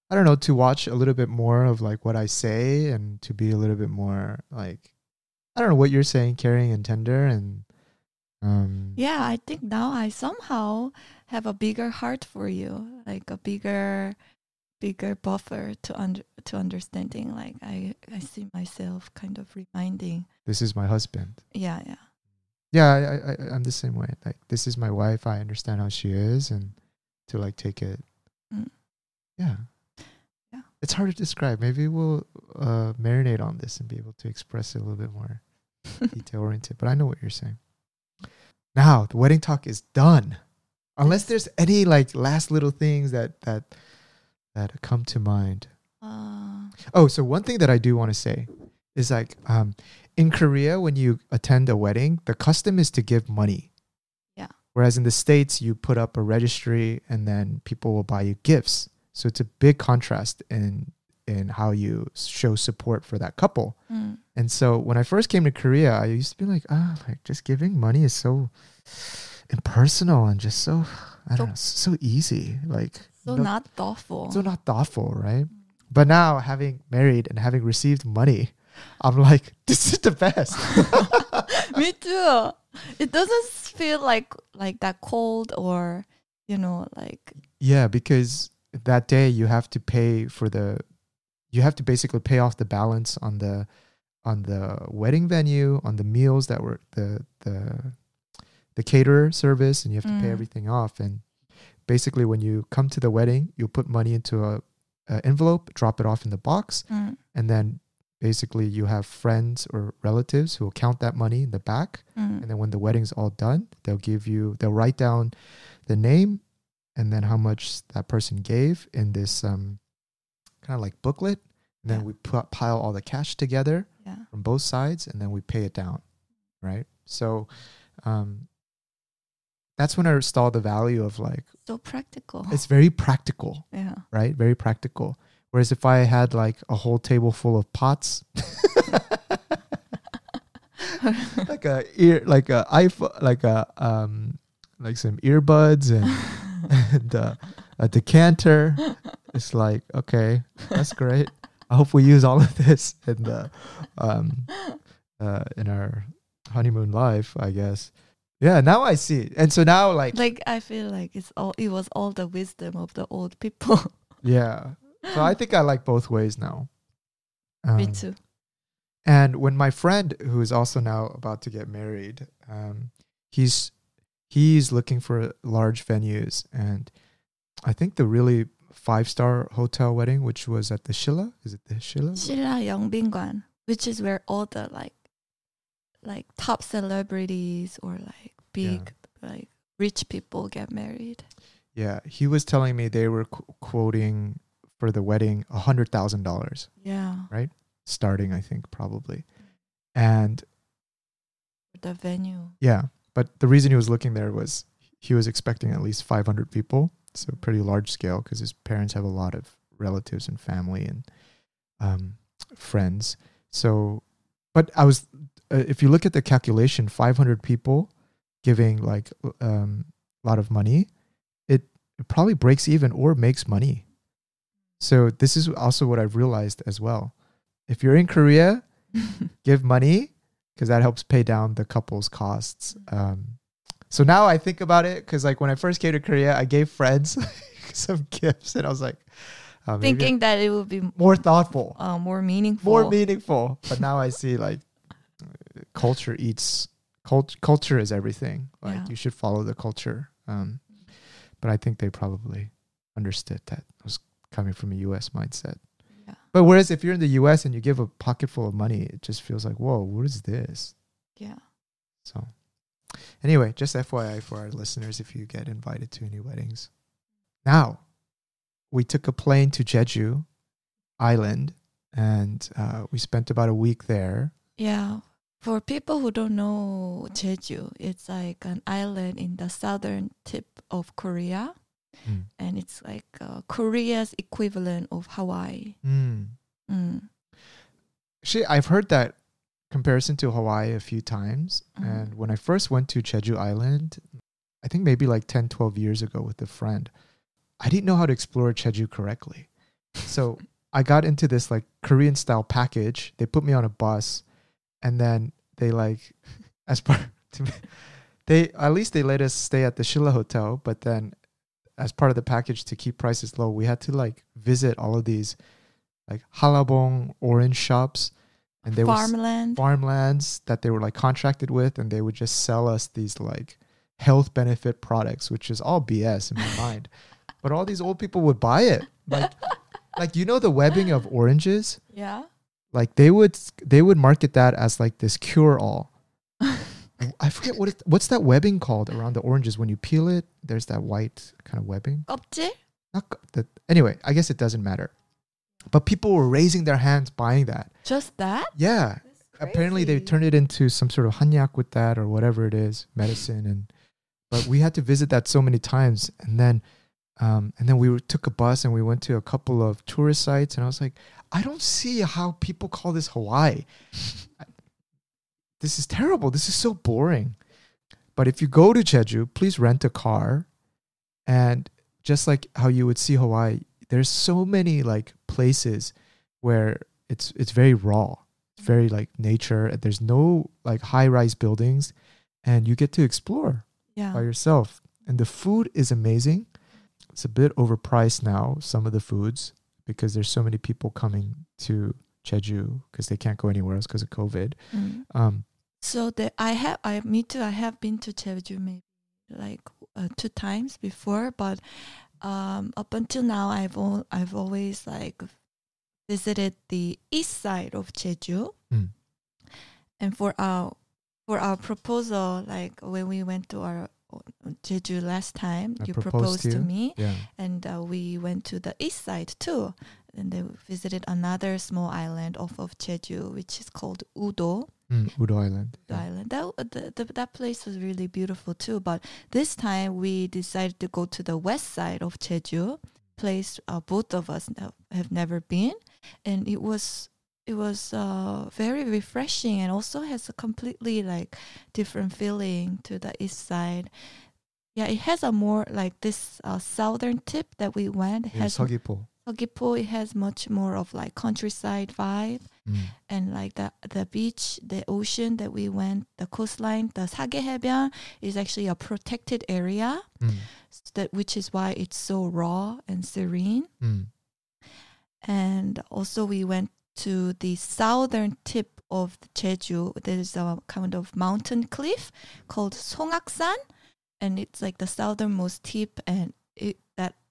I don't know, to watch a little bit more of like what I say, and to be a little bit more like, I don't know what you're saying, caring and tender, and yeah, I think now I somehow have a bigger heart for you, like a bigger buffer to understanding. Like I see myself kind of reminding, this is my husband. Yeah. I'm the same way. Like, this is my wife. I understand how she is, and to like take it. Yeah. It's hard to describe. Maybe we'll marinate on this and be able to express it a little bit more detail oriented. But I know what you're saying. Now the wedding talk is done. Unless there's any like last little things that come to mind. So one thing that I do want to say is like in Korea, when you attend a wedding, the custom is to give money. Yeah. Whereas in the States, you put up a registry and then people will buy you gifts. So it's a big contrast in how you show support for that couple. And so when I first came to Korea, I used to be like, like just giving money is so impersonal and just so, I don't know, so easy. Like not thoughtful. So not thoughtful, right? But now, having married and having received money, I'm like, this is the best. Me too. It doesn't feel like that cold or, like. Yeah, because that day you have to pay for you have to basically pay off the balance on the wedding venue, on the meals that were the caterer service, and you have to pay everything off. And basically, when you come to the wedding, you'll put money into a envelope, drop it off in the box, and then basically you have friends or relatives who will count that money in the back. And then when the wedding's all done, they'll write down the name and then how much that person gave in this kind of like booklet. And then we pile all the cash together from both sides, and then we pay it down, right? So that's when I saw the value of like, so practical. It's very practical. Yeah. Right? Very practical. Whereas if I had like a whole table full of pots, like some earbuds and a decanter, it's like, okay, that's great. I hope we use all of this in our honeymoon life, I guess. Yeah, now I see it. And so now like I feel like it was all the wisdom of the old people. Yeah. So I think I like both ways now. Me too. And when my friend, who is also now about to get married, he's looking for large venues, and I think the really 5-star hotel wedding, which was at the Shilla, is it the Shilla? Shilla Yeongbing관, which is where all the like top celebrities or like big like rich people get married. Yeah, he was telling me they were quoting for the wedding $100,000. Yeah. Right? Starting, I think, probably. And the venue. Yeah. But the reason he was looking there was he was expecting at least 500 people. So pretty large scale, because his parents have a lot of relatives and family and friends. So, but if you look at the calculation, 500 people giving like a lot of money, it probably breaks even or makes money. So this is also what I've realized as well. If you're in Korea, give money, because that helps pay down the couple's costs. So now I think about it, because like when I first came to Korea, I gave friends some gifts, and I was like, thinking that it would be more thoughtful, more meaningful. But now I see like culture is everything. Like you should follow the culture. But I think they probably understood that I was coming from a U.S. mindset. But whereas if you're in the US and you give a pocket full of money, it just feels like, whoa, what is this? Yeah. So anyway, just FYI for our listeners if you get invited to any weddings. Now, we took a plane to Jeju Island and we spent about a week there. Yeah. For people who don't know Jeju, it's like an island in the southern tip of Korea. And it's like Korea's equivalent of Hawaii. Actually, I've heard that comparison to Hawaii a few times. And when I first went to Jeju Island, I think maybe like 10, 12 years ago with a friend, I didn't know how to explore Jeju correctly. So I got into this like Korean style package. They put me on a bus and then they like, as part, at least they let us stay at the Shilla Hotel, but then as part of the package to keep prices low, we had to like visit all of these like halabong orange shops, and they were farmlands that they were like contracted with, and they would just sell us these like health benefit products, which is all BS in my mind. But all these old people would buy it, like you know the webbing of oranges. Yeah. Like they would market that as like this cure all. I forget what's that webbing called around the oranges when you peel it. There's that white kind of webbing. 껍질? Anyway, I guess it doesn't matter. But people were raising their hands buying that. Just that? Yeah. Apparently they turned it into some sort of hanyak with that or whatever it is, medicine. But we had to visit that so many times. And then we took a bus and we went to a couple of tourist sites. And I was like, I don't see how people call this Hawaii. This is terrible. This is so boring. But if you go to Jeju, please rent a car. And just like how you would see Hawaii, there's so many like places where it's very raw. It's very like nature. There's no like high-rise buildings. And you get to explore by yourself. And the food is amazing. It's a bit overpriced now, some of the foods, because there's so many people coming to Jeju because they can't go anywhere else because of COVID. So me too. I have been to Jeju maybe like 2 times before, but up until now, I've always like visited the east side of Jeju. And for our proposal, like when we went to our Jeju last time, you proposed to me, and we went to the east side too. And they visited another small island off of Jeju, which is called Udo. Udo Island. Island. That place was really beautiful too. But this time we decided to go to the west side of Jeju, place both of us have never been, and it was very refreshing and also has a completely like different feeling to the east side. Yeah, it has a more like this southern tip that we went. It has Seogwipo. It has much more of like countryside vibe, and like the beach, the ocean that we went, the coastline, the 사계해변 is actually a protected area, which is why it's so raw and serene. And also we went to the southern tip of Jeju. There's a kind of mountain cliff called Songaksan, and it's like the southernmost tip, and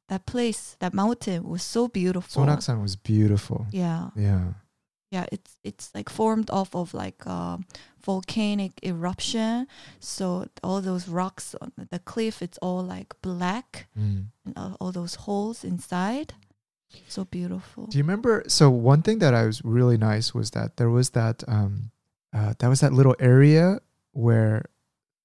that place, that mountain was so beautiful. Sonaksan was beautiful. Yeah. It's like formed off of like volcanic eruption. So all those rocks on the cliff, it's all like black, and all those holes inside. So beautiful. Do you remember? So one thing that I was really nice was that there was that little area where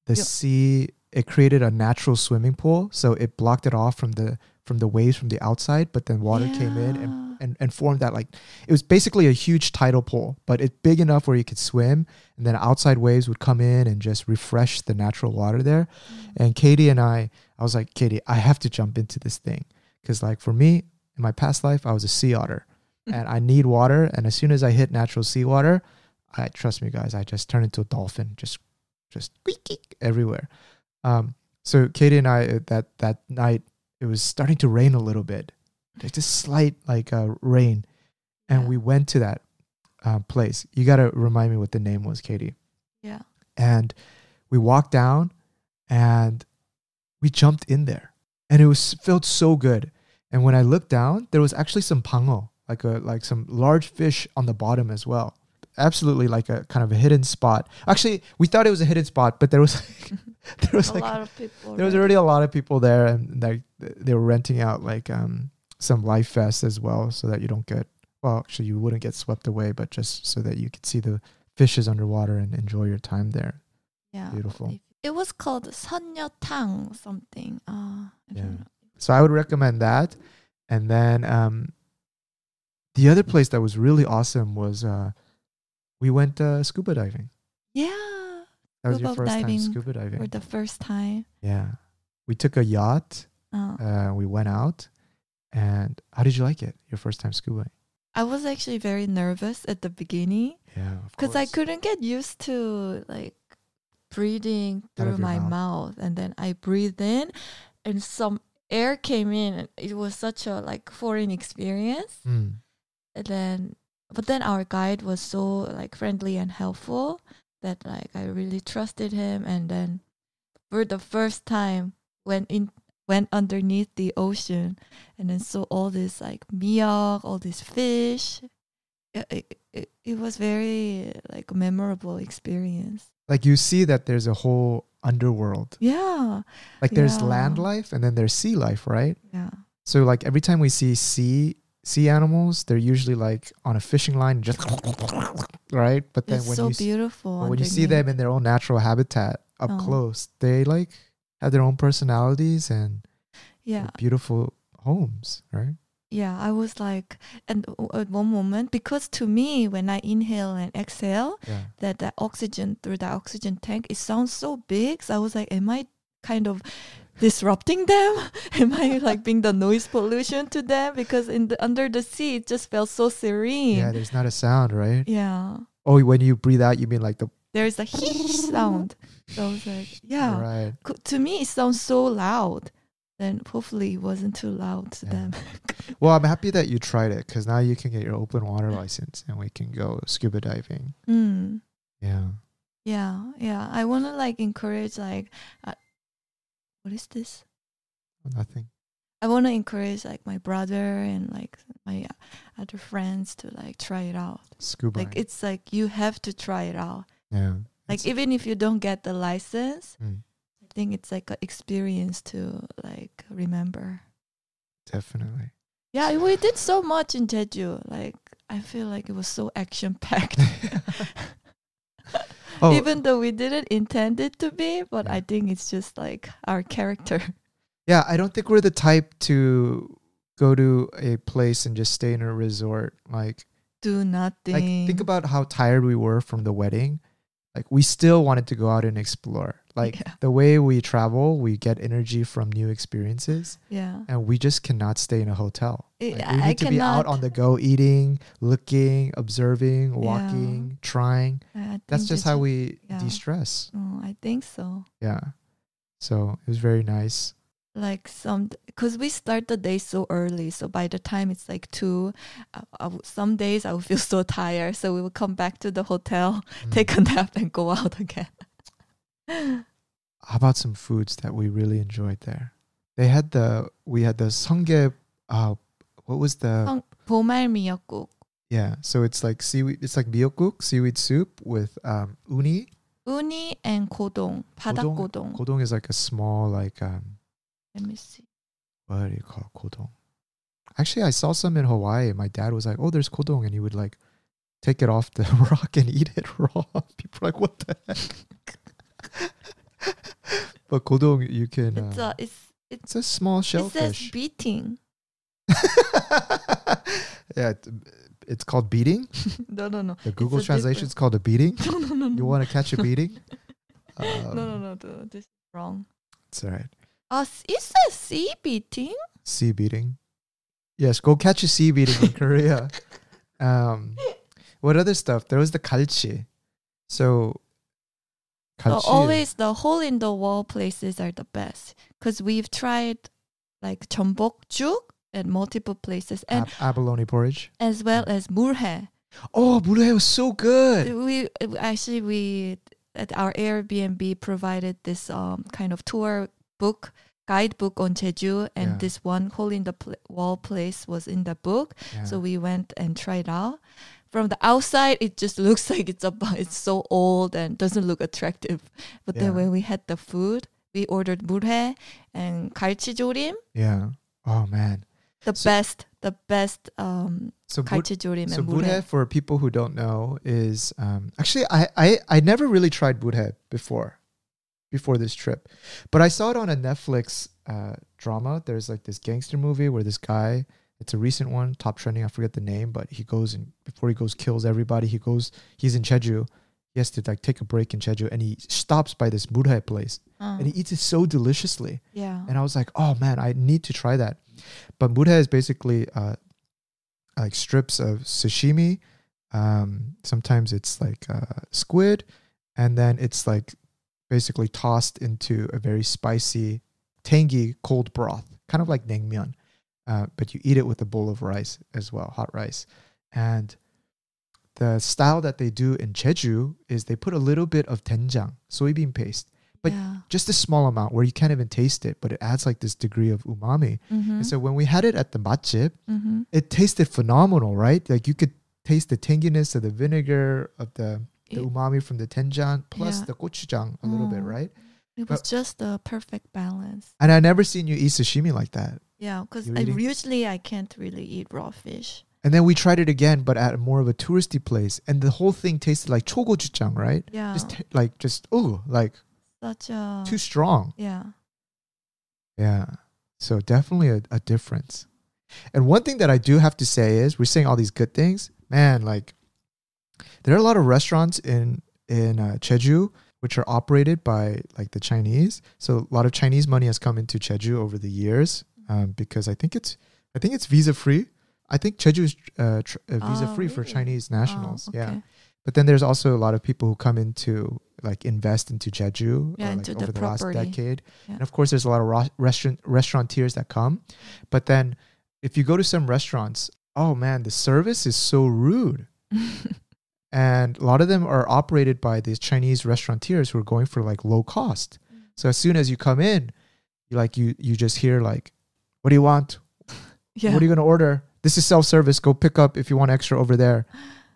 the sea, it created a natural swimming pool, so it blocked it off from the waves from the outside, but then water came in and formed that, like, it was basically a huge tidal pool, but it's big enough where you could swim, and then outside waves would come in and just refresh the natural water there. And Katie and I was like, Katie, I have to jump into this thing, because like for me, in my past life, I was a sea otter and I need water, and as soon as I hit natural seawater, trust me guys, I just turn into a dolphin, just everywhere. So Katie and I, that night, it was starting to rain a little bit. There's just slight like rain. And we went to that place. You got to remind me what the name was, Katie. Yeah. And we walked down and we jumped in there. And it felt so good. And when I looked down, there was actually some pango, like some large fish on the bottom as well. Absolutely like a kind of a hidden spot. Actually, we thought it was a hidden spot, but there was a lot of people. There was already a lot of people there, and like they were renting out like some life vests as well, so that you don't get, well, actually you wouldn't get swept away, but just so that you could see the fishes underwater and enjoy your time there. Yeah, beautiful. It was called 선녀탕 something. I don't know. So I would recommend that. And then the other place that was really awesome was we went scuba diving. Yeah. That was your first time scuba diving. For the first time. Yeah. We took a yacht. We went out. And how did you like it? Your first time scuba? I was actually very nervous at the beginning. Yeah, because I couldn't get used to like breathing through my mouth. And then I breathed in and some air came in. And it was such a like foreign experience. And then, but then our guide was so like friendly and helpful that like I really trusted him. And then for the first time went underneath the ocean and then saw all this like miak, all these fish. It was very like memorable experience. Like you see that there's a whole underworld. Yeah. Like there's land life and then there's sea life, right? Yeah. So like every time we see sea animals, they're usually like on a fishing line, just right. But then it's so beautiful. When you see them in their own natural habitat up close, they like have their own personalities and beautiful homes, right? Yeah, I was like, and at one moment, because to me, when I inhale and exhale, that the oxygen through the oxygen tank, it sounds so big. So I was like, am I kind of disrupting them? Am I like being the noise pollution to them? Because under the sea, it just felt so serene. Yeah, there's not a sound, right? Yeah. Oh, when you breathe out, you mean like there's a sound. So I was like, yeah. Right. To me, it sounds so loud. Then hopefully it wasn't too loud to them. Well, I'm happy that you tried it because now you can get your open water license and we can go scuba diving. Yeah. Yeah. I want to like encourage like, what is this? Nothing. I want to encourage like my brother and like my other friends to like try it out. Scuba. Like it's like you have to try it out. Yeah. Like even if you don't get the license, I think it's like an experience to like remember. Definitely. Yeah, we did so much in Jeju. Like I feel like it was so action packed. Even though we didn't intend it to be, but I think it's just like our character. Yeah, I don't think we're the type to go to a place and just stay in a resort. Like do nothing. Like think about how tired we were from the wedding. Like we still wanted to go out and explore. Like the way we travel, we get energy from new experiences. Yeah. And we just cannot stay in a hotel. Like we need to be cannot. out on the go, eating, looking, observing, walking, trying. That's just how we de-stress. Oh, I think so. Yeah. So it was very nice. Like because we start the day so early, so by the time it's like 2, some days I will feel so tired, so we will come back to the hotel, take a nap and go out again. How about some foods that we really enjoyed there? We had the 성게, what was the 보말 미역국. Yeah, so it's like seaweed, it's like miyeokguk, seaweed soup with uni and godong, 바닥 godong. Godong is like a small like let me see. What do you call godong? Actually, I saw some in Hawaii. My dad was like, "Oh, there's godong," and he would like take it off the rock and eat it raw. People are like, "What the heck?" But godong, you can. It's a small shellfish. It says beating. Yeah, it's called beating. No. The Google translation is called a beating. No. You want to catch a beating? No. This is wrong. It's all right. It says sea beating. Sea beating. Yes, go catch a sea beating in Korea. What other stuff? There was the galchi. So always the hole in the wall places are the best because we've tried like jeonbokjuk at multiple places and abalone porridge as well as 물회. Oh, 물회 was so good. We at our Airbnb provided this kind of tour book guidebook on Jeju, and Yeah. this one hole in the wall place was in the book. Yeah. So we went and tried out. From the outside, it just looks like it's so old and doesn't look attractive. But Yeah. then when we had the food, we ordered 물회 and 갈치조림. Yeah. Oh man. The best So 갈치조림 So and budhae, 물회. for people who don't know, is actually I never really tried budhae before this trip, but I saw it on a Netflix drama. There's like this gangster movie where this guy, it's a recent one, top trending, I forget the name, but he goes and before he goes kills everybody. He's in Jeju. He has to like take a break in Jeju, and he stops by this budhae place, and he eats it so deliciously. Yeah. And I was like, oh man, I need to try that. But budhae is basically like strips of sashimi. Sometimes it's like squid, and then it's like basically tossed into a very spicy, tangy cold broth, kind of like naengmyeon. But you eat it with a bowl of rice as well, hot rice. And the style that they do in Jeju is they put a little bit of doenjang, soybean paste, but just a small amount where you can't even taste it, but it adds like this degree of umami. And so when we had it at the matjip, it tasted phenomenal, right? Like you could taste the tanginess of the vinegar, of the umami from the doenjang, plus the gochujang a little bit, right? It was just the perfect balance. And I never seen you eat sashimi like that. Yeah, because You're usually I can't really eat raw fish. And then we tried it again, but at more of a touristy place, and the whole thing tasted like chogochujang, right? Yeah. Like Such a... too strong. Yeah. Yeah. So definitely a difference. And one thing that I do have to say is, we're saying all these good things, man, like there are a lot of restaurants in Jeju which are operated by like the Chinese. So a lot of Chinese money has come into Jeju over the years, because I think it's visa free. I think Jeju is visa free for Chinese nationals. Okay. Yeah. But then there's also a lot of people who come into like invest into Jeju into over the the property. last decade. Yeah. And of course there's a lot of restaurateurs that come. But then if you go to some restaurants, oh man, the service is so rude. And a lot of them are operated by these Chinese restaurateurs who are going for like low cost. So as soon as you come in, you just hear like, what do you want? Yeah. What are you going to order? This is self-service. Go pick up if you want extra over there.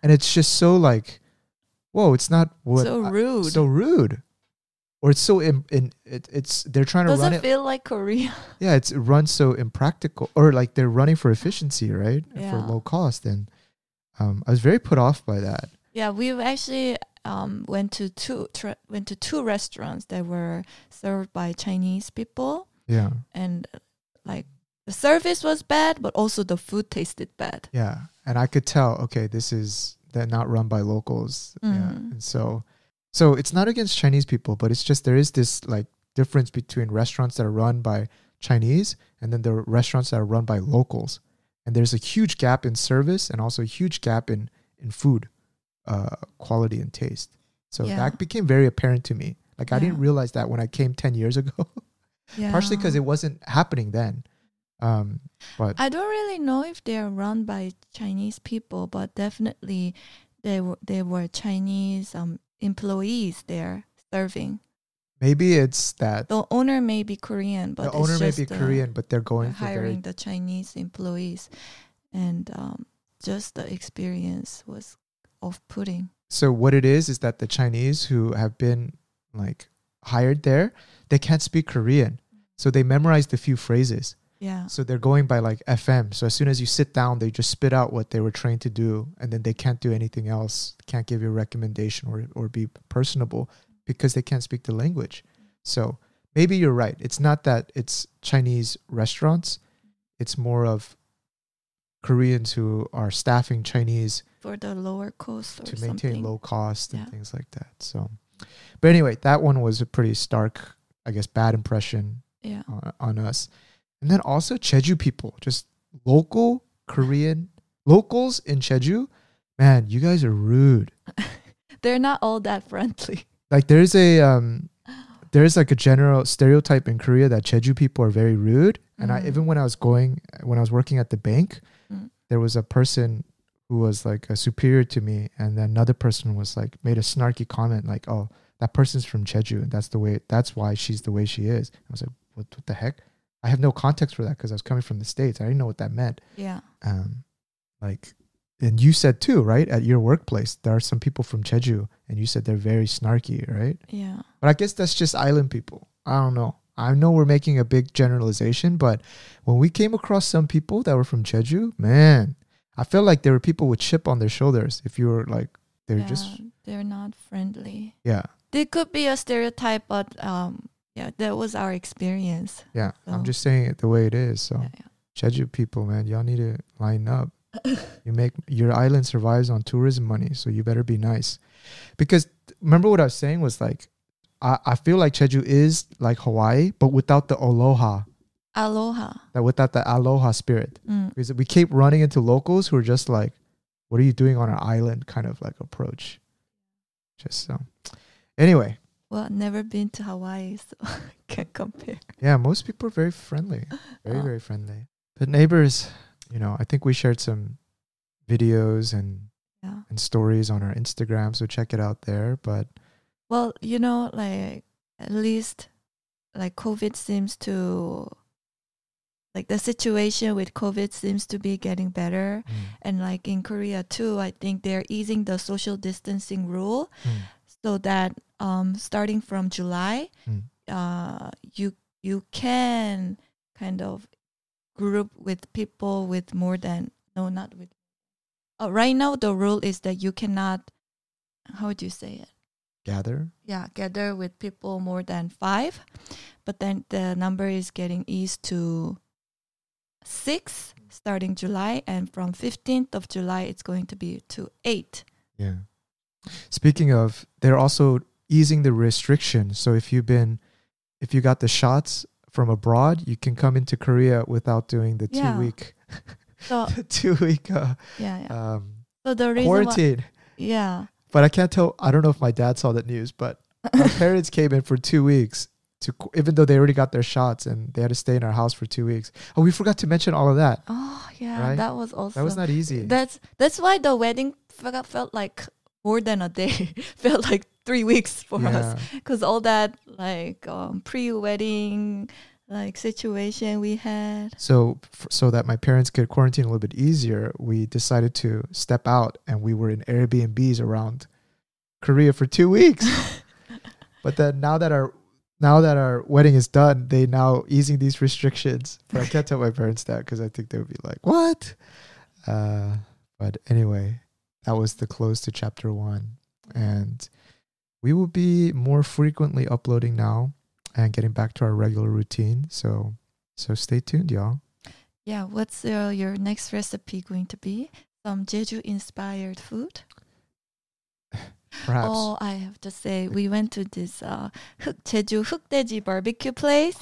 And it's just so like, whoa, it's not what So rude. so rude. Or it's so they're trying to run Doesn't it. feel like Korea. Yeah, it's run so impractical, or like they're running for efficiency, right? Yeah. For low cost. And I was very put off by that. Yeah, we've actually went to two restaurants that were served by Chinese people, Yeah. and like the service was bad, but also the food tasted bad. Yeah. And I could tell, okay, they're not run by locals. Yeah. And so it's not against Chinese people, but it's just there is this like difference between restaurants that are run by Chinese and then the restaurants that are run by locals. And there's a huge gap in service and also a huge gap in food quality and taste. So that became very apparent to me. Like I didn't realize that when I came 10 years ago. Yeah. Partially because it wasn't happening then. But I don't really know if they are run by Chinese people, but definitely there were Chinese employees there serving. maybe it's that The owner may be Korean, but the owner it's may just be Korean, but they're going for hiring the Chinese employees, and just the experience was off-putting. So what it is that the Chinese who have been like hired there, they can't speak Korean. So they memorized a few phrases. Yeah. So they're going by like FM. So as soon as you sit down, they just spit out what they were trained to do. And then they can't do anything else. Can't give you a recommendation or be personable because they can't speak the language. So maybe you're right. It's not that it's Chinese restaurants. It's more of Koreans who are staffing Chinese For the lower cost or to maintain something. low cost and Yeah. things like that. So, but anyway, that one was a pretty stark, I guess, bad impression Yeah. on us. And then also Jeju people, just local Korean locals in Jeju. Man, you guys are rude. They're not all that friendly. Like there's like a general stereotype in Korea that Jeju people are very rude. And even when I was working at the bank, there was a person who was like a superior to me, and then another person was like made a snarky comment like, "Oh, that person's from Jeju, and that's why she's the way she is." I was like, what the heck? I have no context for that because I was coming from the States. I didn't know what that meant. Yeah. Like, and you said too, right? At your workplace, there are some people from Jeju, and you said they're very snarky, right? Yeah. But I guess that's just island people. I don't know. I know we're making a big generalization, but when we came across some people that were from Jeju, man, I felt like there were people with chip on their shoulders. If you were like, they're not friendly. Yeah. They could be a stereotype, but yeah, that was our experience. Yeah, So. I'm just saying it the way it is. So Yeah. Jeju people, man, y'all need to line up. You make your island survives on tourism money, so you better be nice. Because remember what I was saying was like, I feel like Jeju is like Hawaii, but without the aloha. Without the aloha spirit. Because we keep running into locals who are just like, what are you doing on our island kind of like approach. Just so. Anyway. Well, never been to Hawaii, so can't compare. Yeah, most people are very friendly. Very friendly. But neighbors, you know, I think we shared some videos and stories on our Instagram, so check it out there. But well, you know, like at least like COVID seems to, like the situation with COVID seems to be getting better. And like in Korea too, I think they're easing the social distancing rule so that starting from July, you can kind of group with people with more than, no, not with, right now the rule is that you cannot, how would you say it? Gather with people more than 5, but then the number is getting eased to 6 starting July, and from 15th of July it's going to be to 8. Yeah. Speaking of, they're also easing the restriction. So if you got the shots from abroad, you can come into Korea without doing the 2 week so the 2 week so the reason quarantine. But I can't tell. I don't know if my dad saw that news, but our parents came in for 2 weeks even though they already got their shots and they had to stay in our house for 2 weeks. Oh, we forgot to mention all of that. Oh yeah, right? That was not easy. That's why the wedding felt like more than a day. Felt like 3 weeks for us because all that like pre-wedding like situation we had. So that my parents could quarantine a little bit easier, we decided to step out, and we were in Airbnbs around Korea for 2 weeks. But then now that our wedding is done, they now easing these restrictions. But I can't tell my parents that because I think they would be like, what? But anyway, that was the close to chapter 1. And we will be more frequently uploading now and getting back to our regular routine. So stay tuned, y'all. Yeah, what's your next recipe going to be? Some Jeju-inspired food? Perhaps. Oh, I have to say, we went to this Jeju 흑돼지 barbecue place.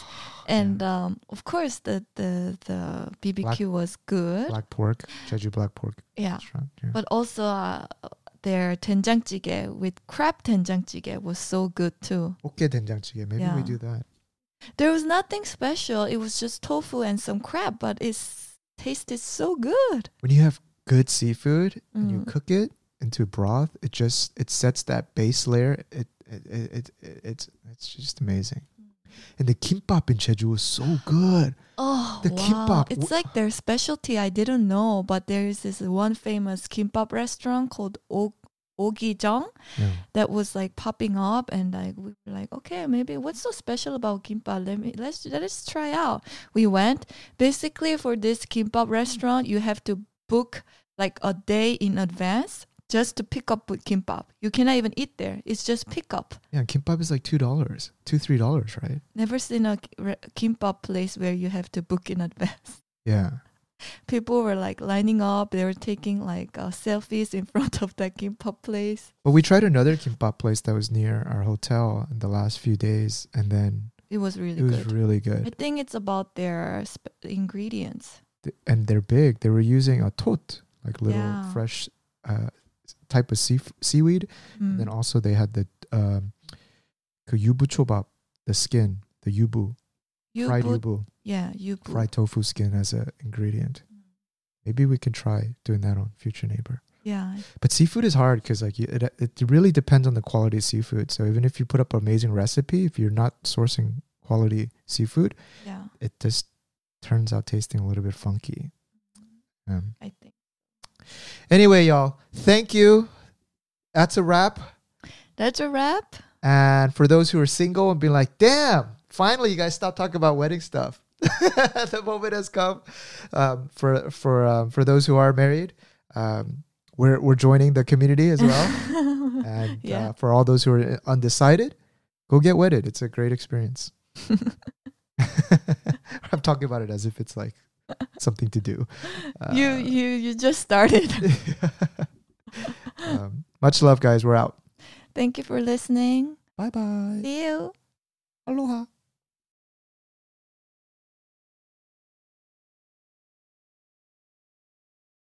And of course, the BBQ was good. Black pork, Jeju black pork restaurant. Yeah. But also their 된장찌개 with crab 된장찌개 was so good too. Okay, 된장찌개. Maybe we do that. There was nothing special. It was just tofu and some crab, but it tasted so good. When you have good seafood and you cook it into broth, it sets that base layer. It's just amazing. And the kimbap in Jeju was so good. Oh, the kimbap. It's like their specialty. I didn't know, but there is this one famous kimbap restaurant called Ogijong that was like popping up, and like we were like, okay, maybe what's so special about kimbap? Let's try out. We went. Basically, for this kimbap restaurant, you have to book like a day in advance just to pick up with kimbap. You cannot even eat there. It's just pick up. Yeah, kimbap is like $2-3, right? Never seen a kimbap place where you have to book in advance. Yeah. People were like lining up. They were taking like selfies in front of that kimbap place. But we tried another kimbap place that was near our hotel in the last few days, and then it was really good. I think it's about their ingredients. And they're big. They were using a tot, like little fresh type of seaweed. And then also they had the yubu chobap, the skin, the yubu. Fried yubu. Yeah, yubu. Fried tofu skin as an ingredient. Maybe we can try doing that on Future Neighbor. Yeah. But seafood is hard because like it really depends on the quality of seafood. So even if you put up an amazing recipe, if you're not sourcing quality seafood, Yeah, it just turns out tasting a little bit funky. I think. Anyway, y'all, thank you. That's a wrap. That's a wrap. And for those who are single and being like, damn, finally you guys stop talking about wedding stuff. The moment has come. For those who are married, we're joining the community as well. And for all those who are undecided, go get wedded. It's a great experience. I'm talking about it as if it's like something to do. You just started. Much love, guys. We're out. Thank you for listening. Bye bye. See you. Aloha.